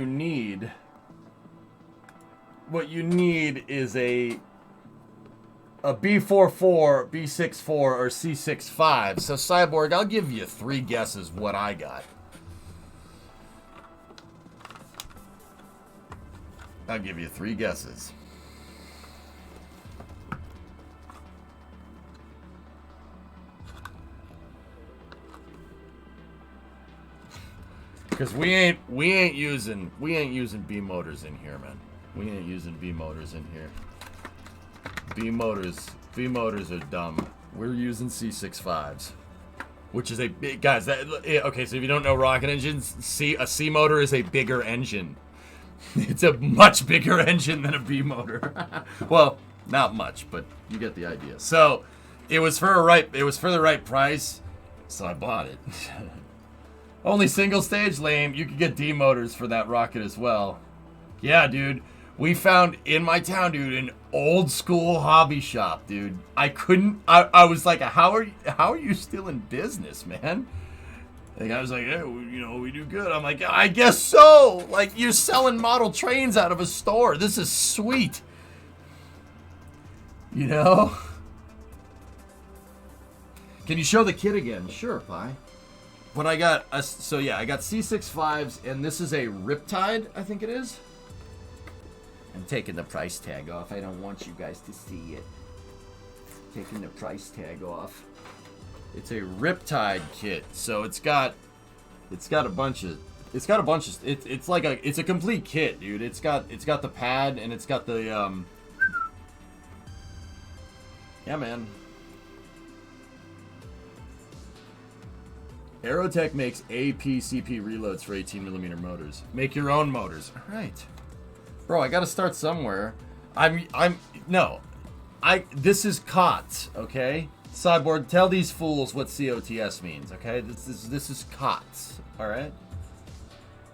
need is a B44, B64, or C65. So Cyborg, I'll give you 3 guesses what I got. I'll give you 3 guesses. Because we ain't using B motors in here, man. We ain't using B motors in here. B motors are dumb. We're using C65s, which is a big guys. Okay, so if you don't know rocket engines, a C motor is a bigger engine. It's a much bigger engine than a B motor. Well, not much, but you get the idea. So it was for the right price, so I bought it. Only single stage, lame. You could get D motors for that rocket as well. Yeah, dude. We found in my town, dude, an old school hobby shop, dude. I was like, how are you still in business, man? The guy was like, hey, we do good. I'm like, I guess so. Like, you're selling model trains out of a store. This is sweet. You know? Can you show the kit again? Sure, Pi. But I got I got C65s, and this is a Riptide, I think it is. I'm taking the price tag off. I don't want you guys to see it. Taking the price tag off. It's a Riptide kit, so it's got a bunch of it's a complete kit, dude. It's got the pad, and it's got the yeah, man. Aerotech makes APCP reloads for 18mm motors. Make your own motors. All right. Bro, I got to start somewhere. This is COTS, okay? Cyborg, tell these fools what COTS means, okay? This is COTS, all right?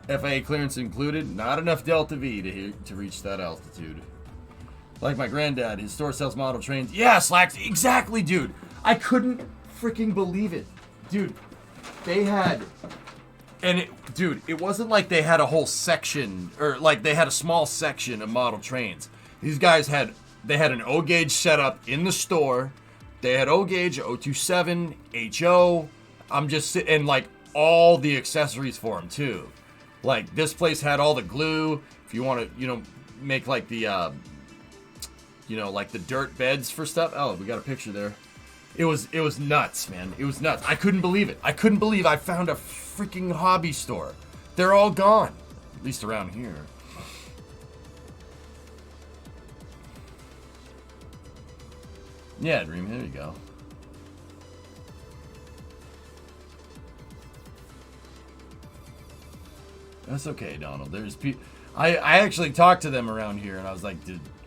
FAA clearance included. Not enough Delta V to reach that altitude. Like my granddad, his store sells model trains. Yeah, Slacks, exactly, dude. I couldn't freaking believe it. Dude, they had... it wasn't like they had a whole section, or like they had a small section of model trains. These guys had an O gauge setup in the store. They had O gauge, 027, HO. And like all the accessories for them too. Like this place had all the glue. If you want to, make like the, like the dirt beds for stuff. Oh, we got a picture there. It was nuts, man. It was nuts. I couldn't believe it. I couldn't believe I found a freaking hobby store. They're all gone. At least around here. Yeah, Dream, here you go. That's okay, Donald. There's people. I actually talked to them around here, and I was like,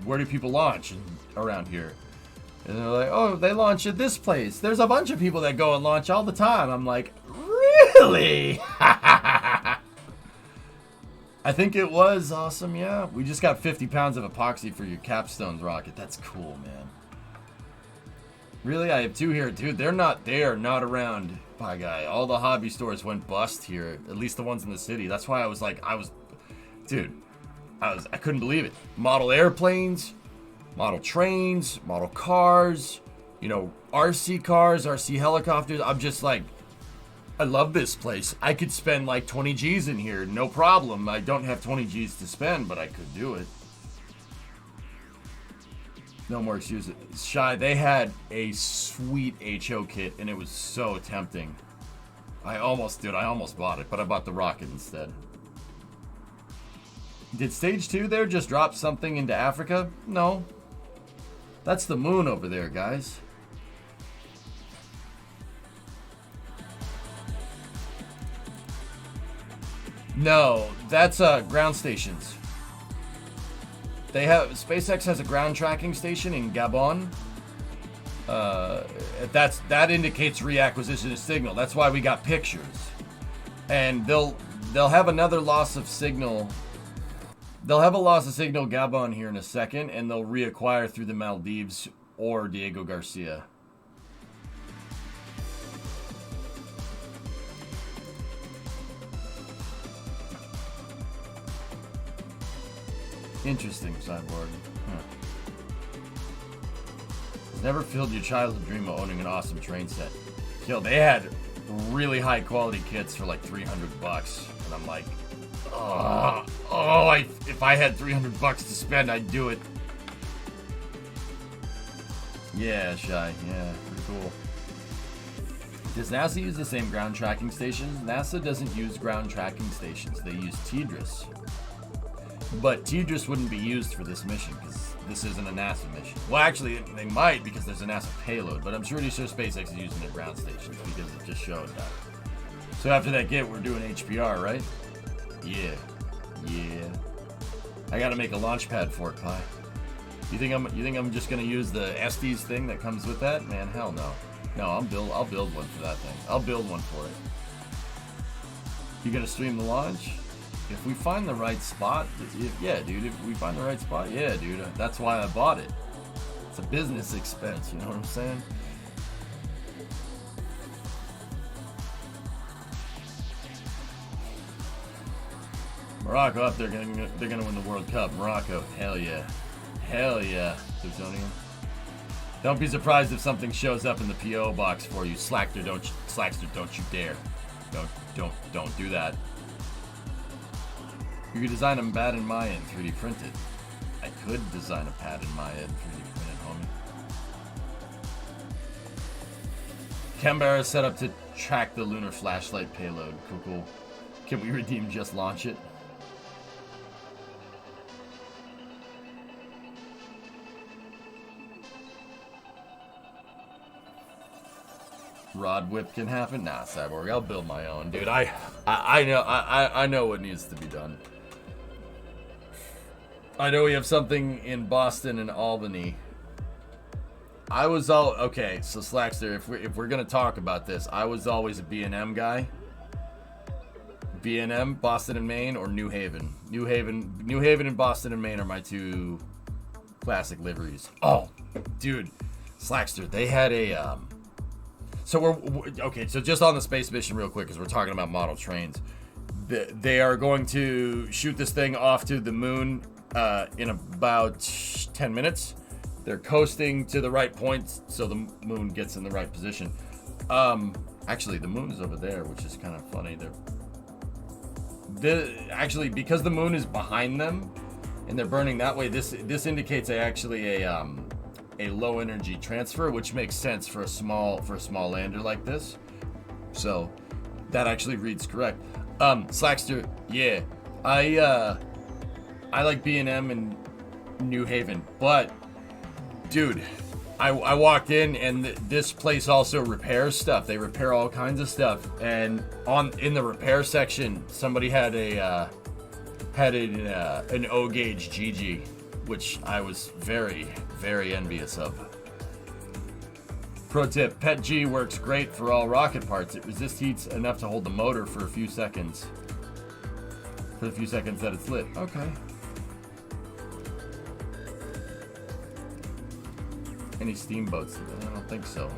where do people launch around here? And they're like, oh, they launch at this place. There's a bunch of people that go and launch all the time. I'm like, really? I think it was awesome, yeah. We just got 50 pounds of epoxy for your capstones rocket. That's cool, man. Really? I have 2 here, dude. They are not around, Pie Guy. All the hobby stores went bust here, at least the ones in the city. That's why I couldn't believe it. Model airplanes, model trains, model cars, RC cars, RC helicopters. I'm just like, I love this place. I could spend like 20 G's in here, no problem. I don't have 20 G's to spend, but I could do it. No more excuses. Shy, they had a sweet HO kit, and it was so tempting. I almost bought it, but I bought the rocket instead. Did stage 2 there just drop something into Africa? No. That's the moon over there, guys. No, that's ground stations. They have SpaceX has a ground tracking station in Gabon. That indicates reacquisition of signal. That's why we got pictures. And they'll have another loss of signal. They'll have a loss of signal Gabon here in a second, and they'll reacquire through the Maldives or Diego Garcia. Interesting, Cyborg. Huh. Never filled your childhood dream of owning an awesome train set. Kill, they had really high quality kits for like $300, and I'm like, if I had $300 to spend, I'd do it. Yeah, Shy. Yeah, pretty cool. Does NASA use the same ground tracking stations? NASA doesn't use ground tracking stations. They use TDRS. But TDRS wouldn't be used for this mission because this isn't a NASA mission. Well, actually, they might because there's a NASA payload, but I'm pretty sure SpaceX is using their ground stations because it just showed that. So after that get, we're doing HPR, right? Yeah. I gotta make a launch pad for it, Pi. You think I'm just gonna use the Estes thing that comes with that? Man, hell no. No, I'll build one for that thing. I'll build one for it. You gonna stream the launch? If we find the right spot, yeah, dude. If we find the right spot, yeah, dude. That's why I bought it. It's a business expense, you know what I'm saying? Morocco up there, they're gonna win the World Cup. Morocco, hell yeah, Plutonium. Don't be surprised if something shows up in the PO box for you. Slackster, don't you dare. Don't do that. You could design a pad in Maya and 3D print it. I could design a pad in Maya and 3D print it, homie. Canberra is set up to track the lunar flashlight payload. Cool. Can we redeem just launch it? Rod whip can happen? Nah, Cyborg. I'll build my own, dude. I know what needs to be done. I know we have something in Boston and Albany. Okay, so Slackster, if we're gonna talk about this, I was always a B&M guy. B&M, Boston and Maine, or New Haven. New Haven and Boston and Maine are my two classic liveries. Oh, dude, Slackster, they had a So we're just on the space mission real quick, because we're talking about model trains. They are going to shoot this thing off to the moon in about 10 minutes. They're coasting to the right point so the moon gets in the right position. Actually, the moon is over there, which is kind of funny. Actually, because the moon is behind them and they're burning that way, this indicates a low energy transfer, which makes sense for a small lander like this. So that actually reads correct. Slackster, yeah, I like B&M and New Haven, but dude, I walked in and this place also repairs stuff. They repair all kinds of stuff, and in the repair section, somebody had an O gauge GG, which I was very, very envious of. Pro tip, PET G works great for all rocket parts. It resists heat enough to hold the motor for a few seconds. For the few seconds that it's lit. Okay. Any steamboats? I don't think so.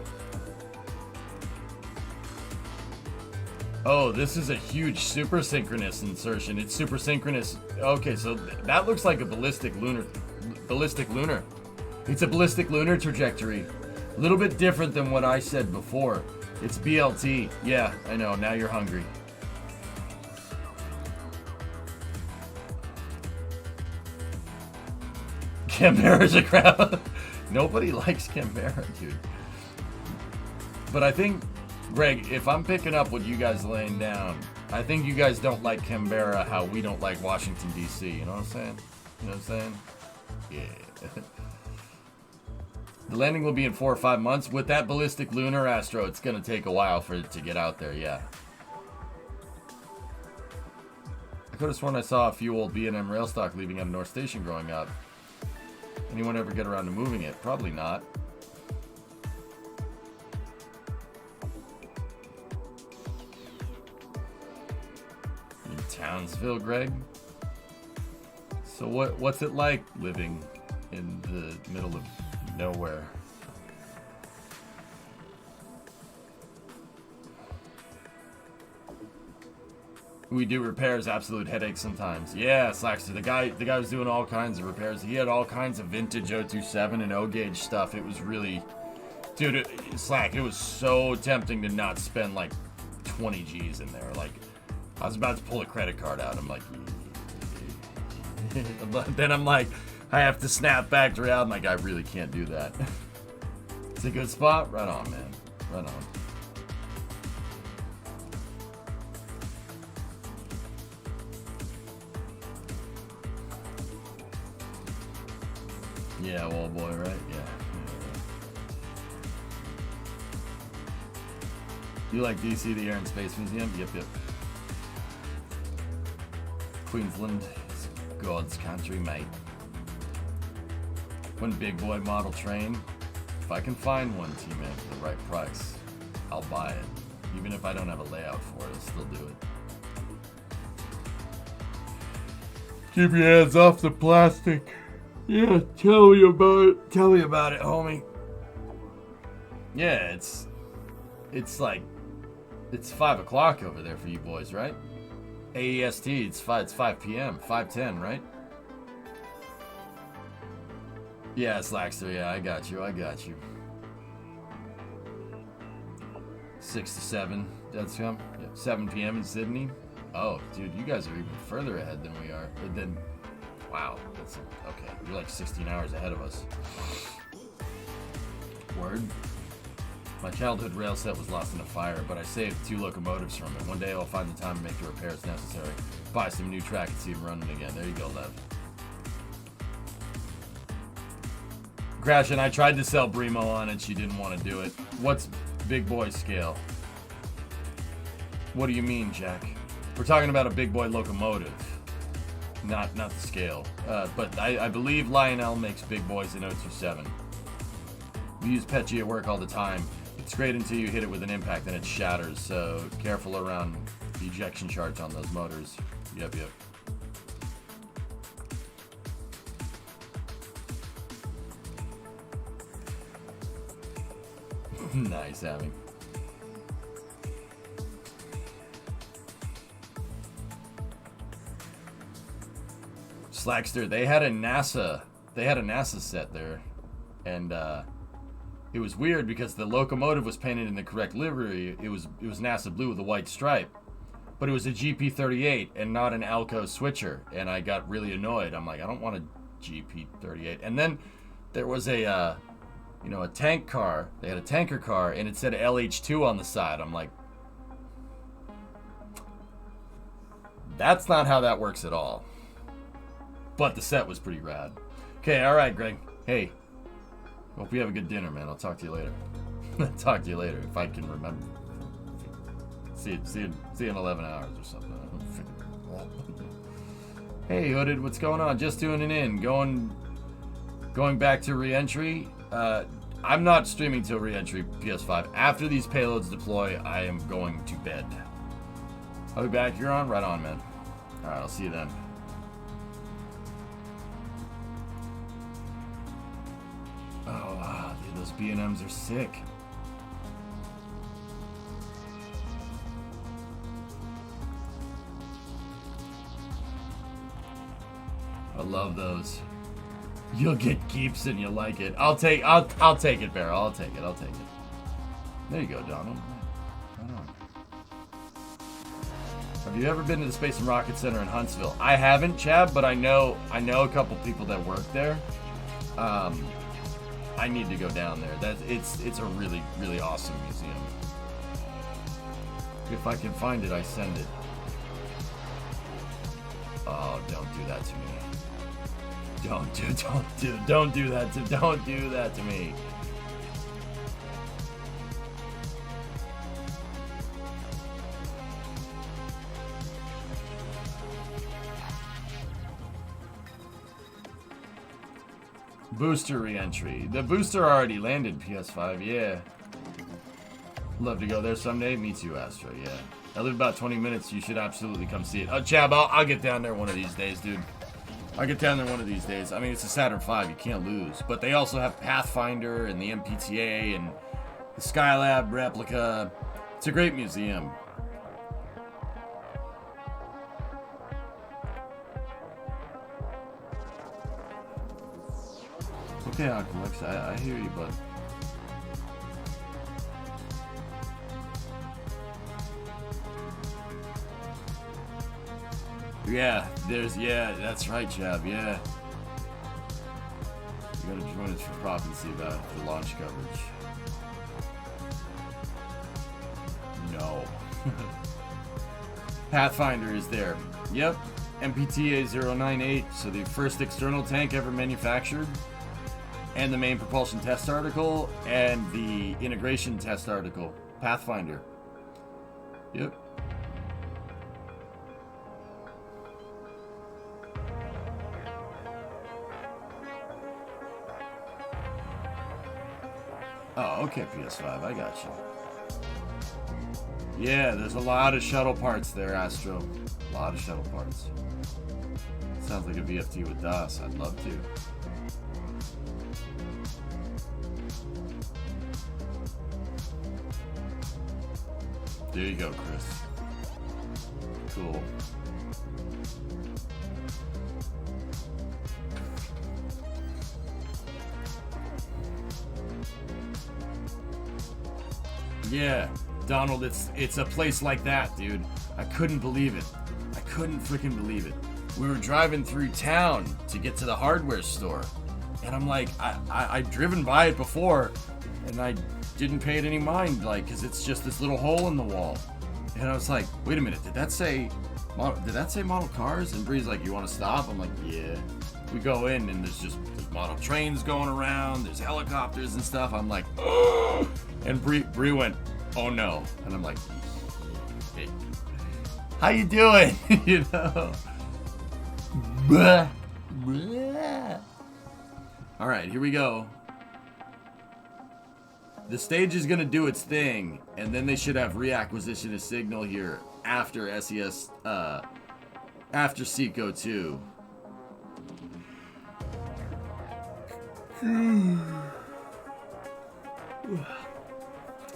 Oh, this is a huge super synchronous insertion. It's super synchronous. Okay, so that looks like a ballistic lunar. It's a ballistic lunar trajectory. A little bit different than what I said before. It's BLT. Yeah, I know. Now you're hungry. Canberra's a crap. Nobody likes Canberra, dude. But I think, Greg, if I'm picking up what you guys laying down, I think you guys don't like Canberra how we don't like Washington, D.C. You know what I'm saying? You know what I'm saying? Yeah. The landing will be in 4 or 5 months. With that ballistic lunar Astro, it's going to take a while for it to get out there, yeah. I could have sworn I saw a few old B&M rail stock leaving out of North Station growing up. Anyone ever get around to moving it? Probably not. In Townsville, Greg? So what's it like living in the middle of nowhere? We do repairs, absolute headache sometimes. Yeah, Slackster, the guy was doing all kinds of repairs. He had all kinds of vintage 027 and O-gauge stuff. It was really, dude, Slack, it was so tempting to not spend like 20 G's in there. Like, I was about to pull a credit card out. I'm like, but then I'm like, I have to snap back to reality. I'm like, I really can't do that. It's a good spot? Right on, man. Right on. Yeah, wall boy, right? Yeah. You like DC, the Air and Space Museum? Yep, yep. Queensland is God's country, mate. One big boy model train. If I can find one, T-Man, for the right price, I'll buy it. Even if I don't have a layout for it, I'll still do it. Keep your hands off the plastic. Yeah, tell me about it. Tell me about it, homie. Yeah, it's like, it's 5 o'clock over there for you boys, right? AEST, it's 5 p.m., 5:10, right? Yeah, Slackster, yeah, I got you. 6 to 7, that's him. Yeah, 7 p.m. in Sydney. Oh, dude, you guys are even further ahead than we are. But then, wow, that's okay. You're like 16 hours ahead of us. Word. My childhood rail set was lost in a fire, but I saved 2 locomotives from it. One day I'll find the time to make the repairs necessary. Buy some new track and see them running again. There you go, Lev. Crash, and I tried to sell Bremo on it. She didn't want to do it. What's big boy scale? What do you mean, Jack? We're talking about a big boy locomotive, not the scale. But I believe Lionel makes big boys in 027. We use Petchy at work all the time. It's great until you hit it with an impact and it shatters. So careful around the ejection charge on those motors. Yep. Nice, Abby. Slackster, they had a NASA set there, and it was weird because the locomotive was painted in the correct livery. It was NASA blue with a white stripe, but it was a GP38 and not an Alco switcher, and I got really annoyed. I'm like, I don't want a GP38. And then there was a tank car. They had a tanker car, and it said LH2 on the side. I'm like, that's not how that works at all. But the set was pretty rad. Okay, all right, Greg. Hey, hope you have a good dinner, man. I'll talk to you later. Talk to you later if I can remember. See you in 11 hours or something. Hey, Hooded, what's going on? Just tuning in. Going back to re-entry. I'm not streaming till re-entry PS5. After these payloads deploy, I am going to bed. I'll be back. You're on? Right on, man. All right, I'll see you then. Oh, wow, dude, those B&Ms are sick. I love those. You'll get keeps and you'll like it. I'll take it, Bear. I'll take it. There you go, Donald. Right on. Have you ever been to the Space and Rocket Center in Huntsville? I haven't, Chad, but I know a couple people that work there. I need to go down there. It's a really, really awesome museum. If I can find it, I send it. Oh, don't do that to me. Don't do that to me. Booster re-entry. The booster already landed, PS5, yeah. Love to go there someday. Me too, Astro, yeah. I live about 20 minutes. You should absolutely come see it. Oh, Chab, I'll get down there one of these days, dude. I'll get down there one of these days. I mean, it's a Saturn V. You can't lose. But they also have Pathfinder and the MPTA and the Skylab replica. It's a great museum. Okay, Aqualex, I hear you, bud. Yeah, that's right, Chab, yeah. You gotta join us for prophecy about the launch coverage. No. Pathfinder is there. Yep, MPTA 098, so the first external tank ever manufactured. And the main propulsion test article, and the integration test article. Pathfinder. Yep. Oh, okay, PS5, I got you. Yeah, there's a lot of shuttle parts there, Astro. A lot of shuttle parts. Sounds like a VFT with DOS. I'd love to. There you go, Chris. Cool. Yeah, Donald, it's a place like that, dude. I couldn't believe it. I couldn't freaking believe it. We were driving through town to get to the hardware store, and I'm like, I'd driven by it before, and I didn't pay it any mind, like, because it's just this little hole in the wall. And I was like, wait a minute, did that say model cars? And Bree's like, you want to stop? I'm like, yeah. We go in, and there's model trains going around, there's helicopters and stuff. I'm like, oh! And Bree went, oh no. And I'm like, hey, how you doing? You know? Blah, blah. All right, here we go. The stage is going to do its thing, and then they should have reacquisition of signal here after SES, after SECO 2.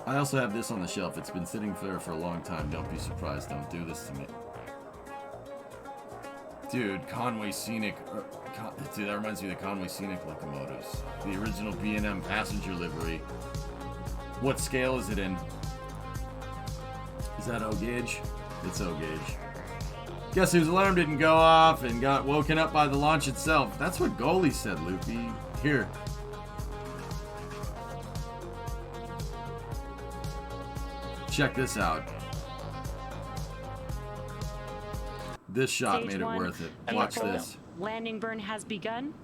I also have this on the shelf. It's been sitting there for a long time. Don't be surprised. Don't do this to me. Dude, Conway Scenic. Dude, that reminds me of the Conway Scenic locomotives. The original B&M passenger livery. What scale is it in? Is that O gauge? It's O gauge. Guess whose alarm didn't go off and got woken up by the launch itself? That's what Goalie said, Loopy. Here. Check this out. This shot Stage made it one, worth it. Watch this. Landing burn has begun.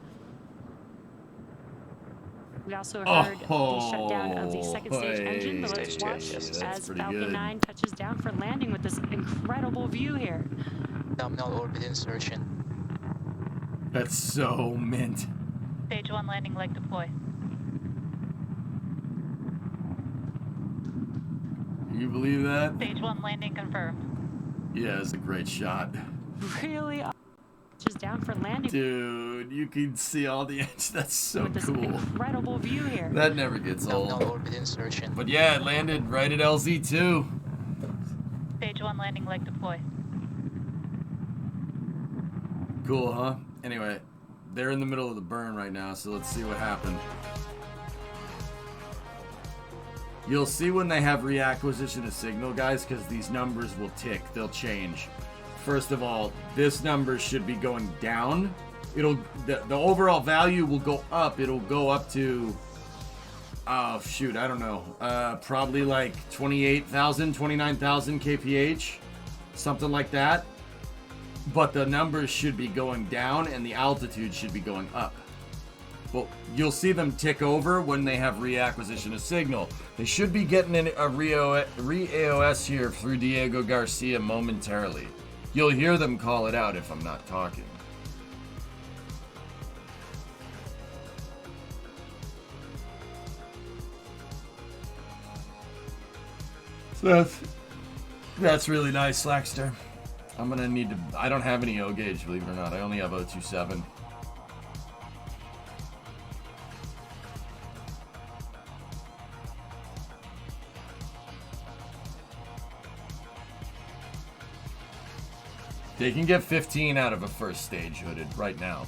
We also heard the shutdown of the second stage engine, but let's watch as Falcon 9 touches down for landing with this incredible view here. Terminal orbit insertion. That's so mint. Stage 1 landing leg deploy. You believe that? Stage 1 landing confirmed. Yeah, it's a great shot. Really just down for landing. Dude, you can see all the edge. That's so with this cool. Incredible view here. That never gets Terminal old. orbit insertion. But yeah, it landed right at LZ2. Stage 1 landing leg deploy. Cool, huh? Anyway, they're in the middle of the burn right now, so let's see what happened. You'll see when they have reacquisition of signal, guys, because these numbers will tick. They'll change. First of all, this number should be going down. The overall value will go up. It'll go up to, oh shoot, I don't know, probably like 28,000, 29,000 kph, something like that. but the numbers should be going down and the altitude should be going up. Well, you'll see them tick over when they have reacquisition of signal. They should be getting a re-AOS here through Diego Garcia momentarily. You'll hear them call it out if I'm not talking. So that's really nice, Slackster. I'm gonna need to. I don't have any O gauge, believe it or not. I only have 027. They can get 15 out of a first stage hooded right now.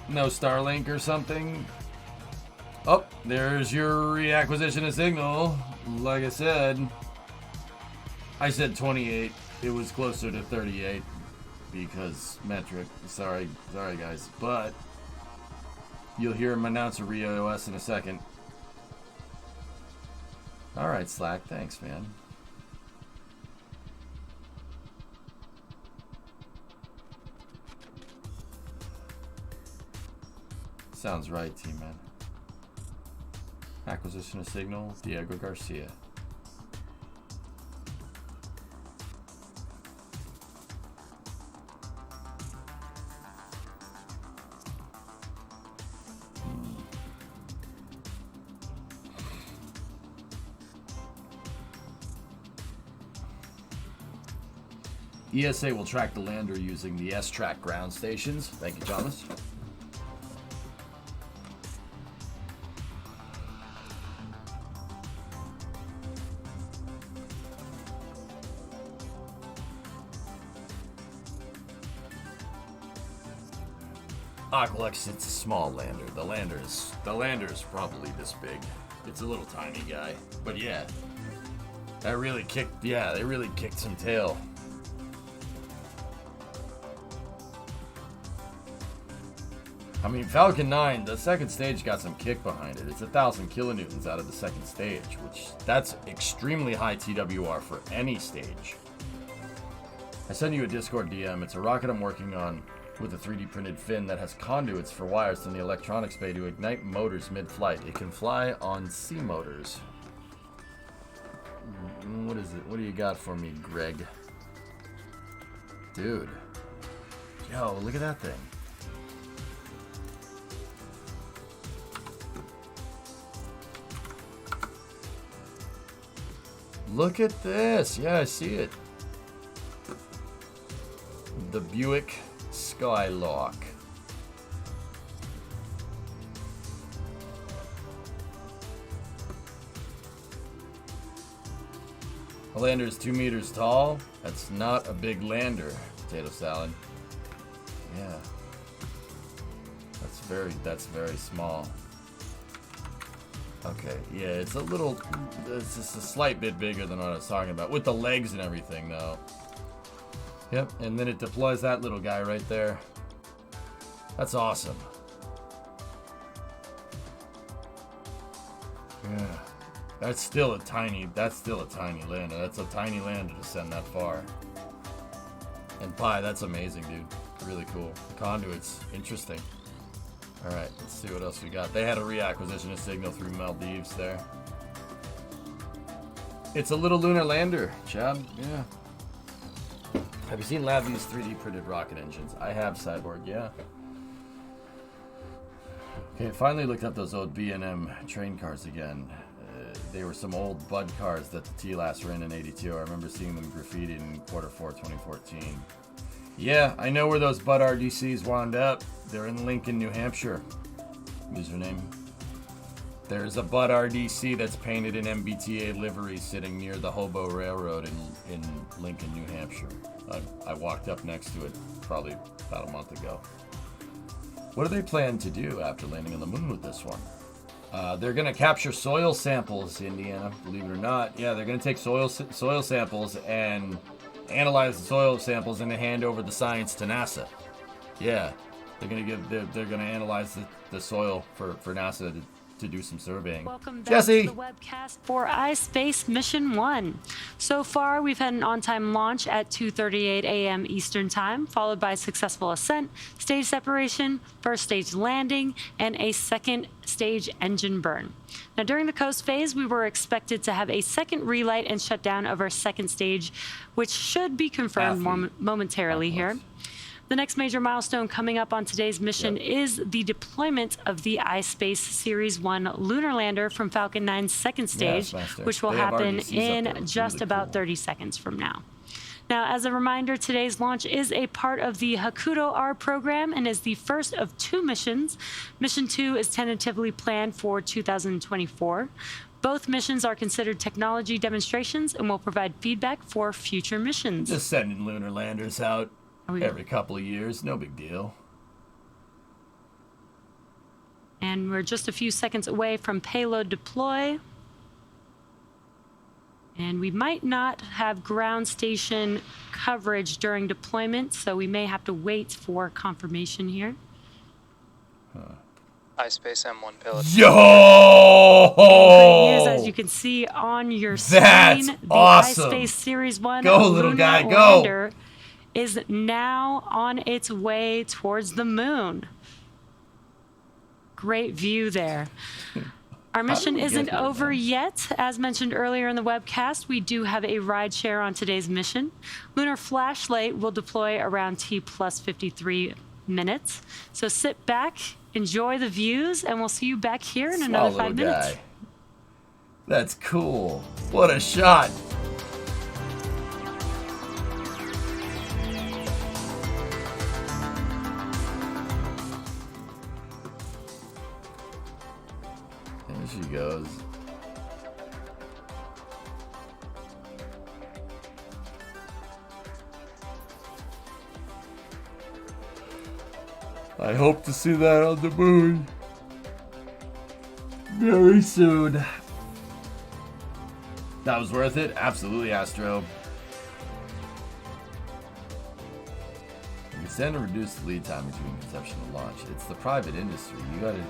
No Starlink or something. Oh, there's your reacquisition of signal. Like I said 28. It was closer to 38 because metric. Sorry guys, but you'll hear him announce a re-OS in a second. All right, Slack. Thanks, man. Sounds right, T-Man. Acquisition of signal, Diego Garcia. ESA will track the lander using the S-Track ground stations. Thank you, Thomas. Aqualex, it's a small lander. The lander's probably this big. It's a little tiny guy. But yeah. They really kicked some tail. I mean, Falcon 9, the second stage got some kick behind it. It's 1,000 kilonewtons out of the second stage, which that's extremely high TWR for any stage. I sent you a Discord DM. It's a rocket I'm working on with a 3D printed fin that has conduits for wires in the electronics bay to ignite motors mid-flight. It can fly on sea motors. What is it? What do you got for me, Greg? Dude. Yo, look at that thing. Look at this. Yeah, I see it. The Buick Skylark. The lander is 2 meters tall. That's not a big lander, potato salad. Yeah. That's very small. Okay, yeah, it's just a slight bit bigger than what I was talking about. With the legs and everything, though. Yep, and then it deploys that little guy right there. That's awesome. Yeah. That's still a tiny lander. That's a tiny lander to send that far. And Pi, that's amazing, dude. Really cool. The conduits, interesting. Alright, let's see what else we got. They had a reacquisition of signal through Maldives there. It's a little lunar lander, Chad. Yeah. Have you seen Lavi's 3D printed rocket engines? I have, Cyborg, yeah. Okay, finally looked up those old B&M train cars again. They were some old Bud cars that the T-Last ran in 82. I remember seeing them graffitied in Q4 2014. Yeah, I know where those Bud RDCs wound up. They're in Lincoln, New Hampshire. Username. There's a Bud RDC that's painted in MBTA livery sitting near the Hobo Railroad in Lincoln, New Hampshire. I walked up next to it probably about a month ago. What do they plan to do after landing on the moon with this one? They're going to capture soil samples, Indiana, believe it or not. Yeah, they're going to take soil samples and analyze the soil samples and hand over the science to NASA. Yeah, they're going to analyze the soil for NASA to do some surveying. Welcome back Jesse! to the webcast for iSpace Mission 1. So far, we've had an on-time launch at 2:38 a.m. Eastern Time, followed by successful ascent, stage separation, first stage landing, and a second stage engine burn. Now, during the coast phase, we were expected to have a second relight and shutdown of our second stage, which should be confirmed momentarily here. The next major milestone coming up on today's mission is the deployment of the iSpace Series 1 lunar lander from Falcon 9's second stage, which will happen in just about 30 seconds from now. Now, as a reminder, today's launch is a part of the Haruto-R program and is the first of 2 missions. Mission 2 is tentatively planned for 2024. Both missions are considered technology demonstrations and will provide feedback for future missions. Just sending lunar landers out every couple of years, no big deal. And we're just a few seconds away from payload deploy. And we might not have ground station coverage during deployment, so we may have to wait for confirmation here. iSpace M1 pilot. Yo! Great news, as you can see on your screen. That's awesome. The iSpace Series 1 go, little guy, go! lander is now on its way towards the moon. Great view there. Our mission isn't over yet. As mentioned earlier in the webcast, we do have a ride share on today's mission. Lunar Flashlight will deploy around T plus 53 minutes. So sit back, enjoy the views, and we'll see you back here in another 5 minutes. Guy. That's cool. What a shot. There she goes. I hope to see that on the moon very soon. That was worth it? Absolutely, Astro. Extend and reduce the lead time between conception and launch. It's the private industry.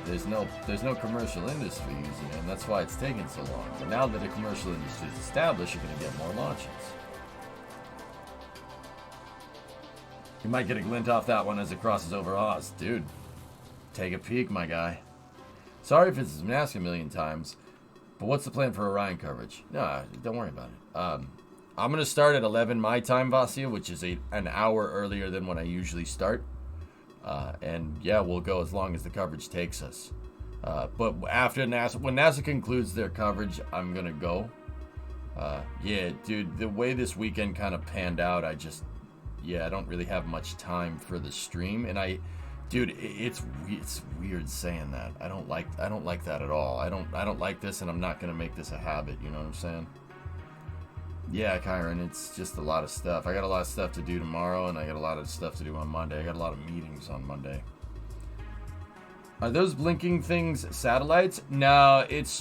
There's no commercial industry using it, and that's why it's taking so long. But now that a commercial industry is established, you're going to get more launches. You might get a glint off that one as it crosses over Oz. Dude, take a peek, my guy. Sorry if it's been asked a million times, but what's the plan for Orion coverage? No, don't worry about it. I'm going to start at 11 my time, Vasia, which is an hour earlier than when I usually start. And yeah, we'll go as long as the coverage takes us. But after NASA, when NASA concludes their coverage, I'm going to go. Yeah, dude, the way this weekend kind of panned out, I don't really have much time for the stream. And dude, it's weird saying that. I don't like that at all. I don't like this, and I'm not going to make this a habit, you know what I'm saying? Yeah, Kyron, it's just a lot of stuff. I got a lot of stuff to do tomorrow, and I got a lot of stuff to do on Monday. I got a lot of meetings on Monday. Are those blinking things satellites? No, it's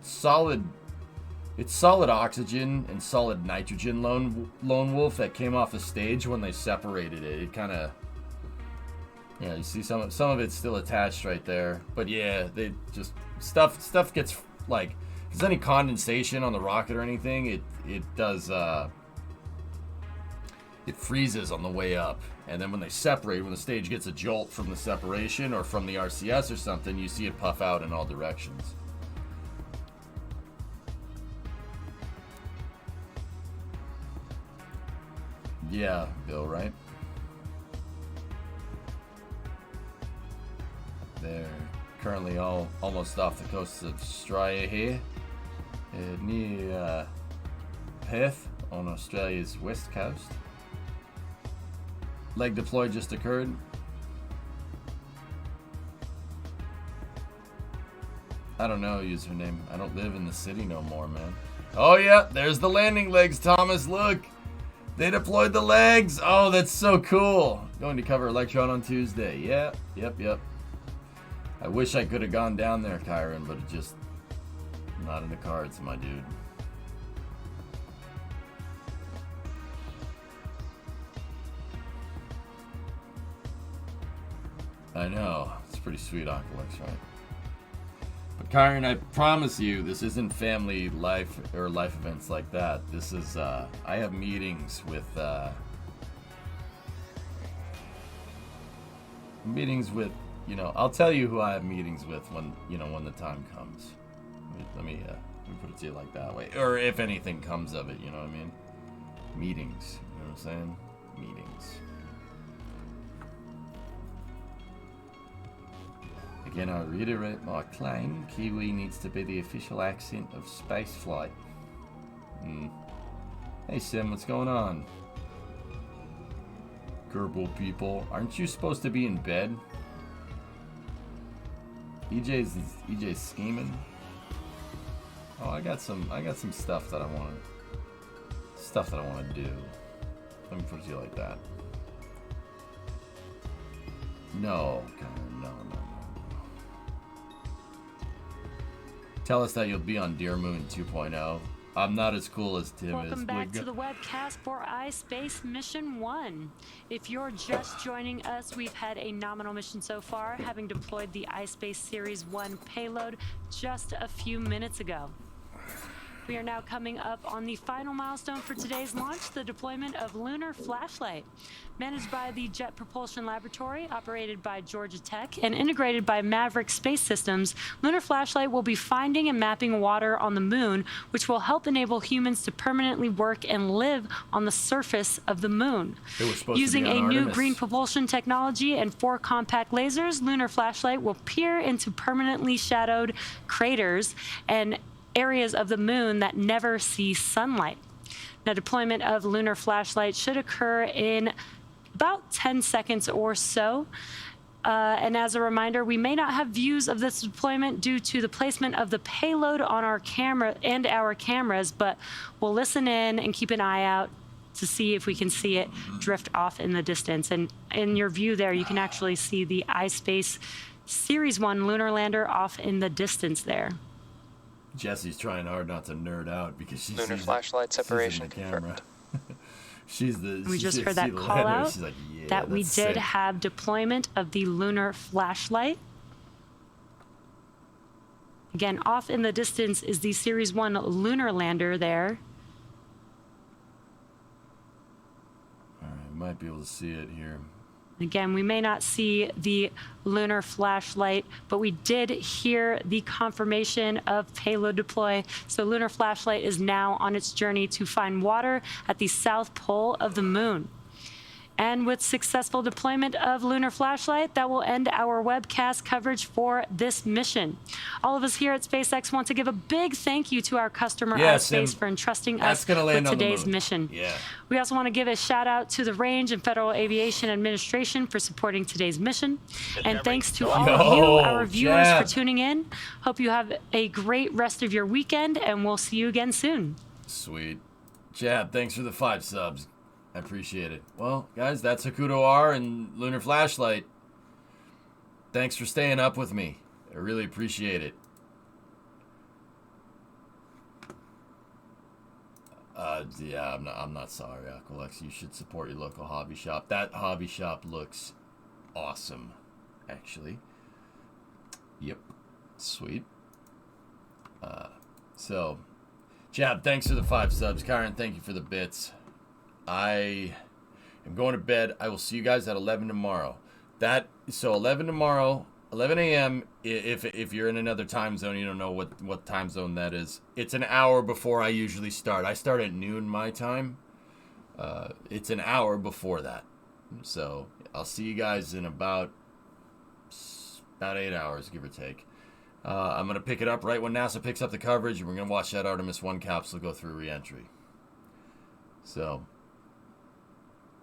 solid. It's solid oxygen and solid nitrogen lone wolf that came off the stage when they separated it. It kind of, yeah, you see some of it's still attached right there. But yeah, they just stuff gets like. If there's any condensation on the rocket or anything, it does it freezes on the way up, and then when they separate, when the stage gets a jolt from the separation or from the RCS or something, you see it puff out in all directions. Yeah, Bill, right? They're currently almost off the coast of Australia here. Near Perth on Australia's west coast. Leg deploy just occurred. I don't know username. I don't live in the city no more, man. Oh yeah, there's the landing legs, Thomas. Look, they deployed the legs. Oh, that's so cool. Going to cover Electron on Tuesday. Yeah, yep. I wish I could have gone down there, Kyron, but it just not in the cards, my dude. I know. It's pretty sweet, Aqualix, right? Karen, I promise you, this isn't family life or life events like that. This is, I have meetings with, you know, I'll tell you who I have meetings with when, you know, when the time comes. Let me put it to you like that way. Or if anything comes of it, you know what I mean? Meetings, you know what I'm saying? Meetings. Again, I reiterate my claim, Kiwi needs to be the official accent of spaceflight. Hey Sim, what's going on? Gerbil people, aren't you supposed to be in bed? EJ's scheming. Oh, I got some stuff that I want to do. Let me put it to you like that. No, no. Tell us that you'll be on Dear Moon 2.0. I'm not as cool as Tim is. Welcome back to the webcast for iSpace Mission 1. If you're just joining us, we've had a nominal mission so far, having deployed the iSpace Series 1 payload just a few minutes ago. We are now coming up on the final milestone for today's launch, the deployment of Lunar Flashlight. Managed by the Jet Propulsion Laboratory, operated by Georgia Tech, and integrated by Maverick Space Systems, Lunar Flashlight will be finding and mapping water on the moon, which will help enable humans to permanently work and live on the surface of the moon. Using a new green propulsion technology and 4 compact lasers, Lunar Flashlight will peer into permanently shadowed craters and areas of the moon that never see sunlight. Now, deployment of Lunar Flashlight should occur in about 10 seconds or so. And as a reminder, we may not have views of this deployment due to the placement of the payload on our camera and our cameras, but we'll listen in and keep an eye out to see if we can see it drift off in the distance. And in your view there, you can actually see the iSpace Series 1 lunar lander off in the distance there. Jessie's trying hard not to nerd out because she's Lunar flashlight separation confirmed. We just heard that call out like, yeah, that we did sick. Have deployment of the Lunar Flashlight. Again, off in the distance is the Series 1 lunar lander there. All right, might be able to see it here. Again, we may not see the Lunar Flashlight, but we did hear the confirmation of payload deploy. So Lunar Flashlight is now on its journey to find water at the south pole of the moon. And with successful deployment of Lunar Flashlight, that will end our webcast coverage for this mission. All of us here at SpaceX want to give a big thank you to our customer iSpace for entrusting us with today's mission. Yeah. We also want to give a shout out to the Range and Federal Aviation Administration for supporting today's mission. And thanks to all of you, our viewers, for tuning in. Hope you have a great rest of your weekend, and we'll see you again soon. Sweet. Jab, thanks for the 5 subs. I appreciate it. Well, guys, that's Haruto-R and Lunar Flashlight. Thanks for staying up with me. I really appreciate it. Yeah, I'm not sorry, Aqualex. You should support your local hobby shop. That hobby shop looks awesome, actually. Yep. Sweet. So, Jab, thanks for the 5 subs. Karen, thank you for the bits. I am going to bed. I will see you guys at 11 tomorrow. So 11 tomorrow, 11 a.m. If you're in another time zone, you don't know what time zone that is. It's an hour before I usually start. I start at noon my time. It's an hour before that. So I'll see you guys in about 8 hours, give or take. I'm going to pick it up right when NASA picks up the coverage, and we're going to watch that Artemis 1 capsule go through re-entry. So,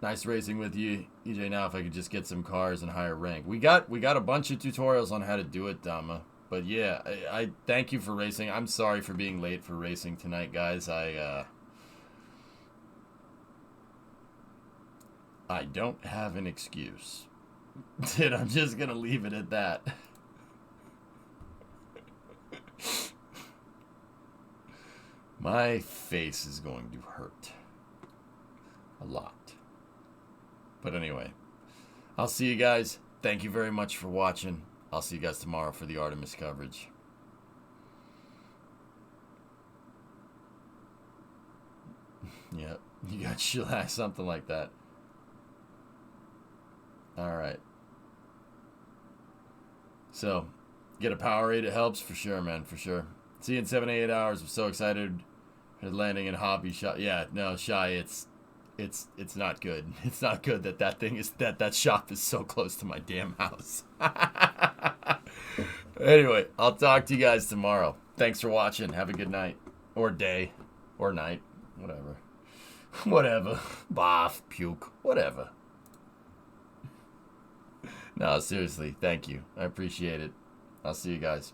nice racing with you, EJ. Now, if I could just get some cars and higher rank. We got a bunch of tutorials on how to do it, Dama. But yeah, I thank you for racing. I'm sorry for being late for racing tonight, guys. I don't have an excuse. And I'm just gonna leave it at that. My face is going to hurt. A lot. But anyway, I'll see you guys. Thank you very much for watching. I'll see you guys tomorrow for the Artemis coverage. Yep. You got shellac, something like that. All right. So, get a Powerade. It helps for sure, man, for sure. See you in 7 to 8 hours. I'm so excited. Landing in hobby shop. Yeah, no, Shy, it's not good. It's not good that thing is that shop is so close to my damn house. Anyway, I'll talk to you guys tomorrow. Thanks for watching. Have a good night or day or night, whatever. Whatever. Bath, puke, whatever. No, seriously, thank you. I appreciate it. I'll see you guys.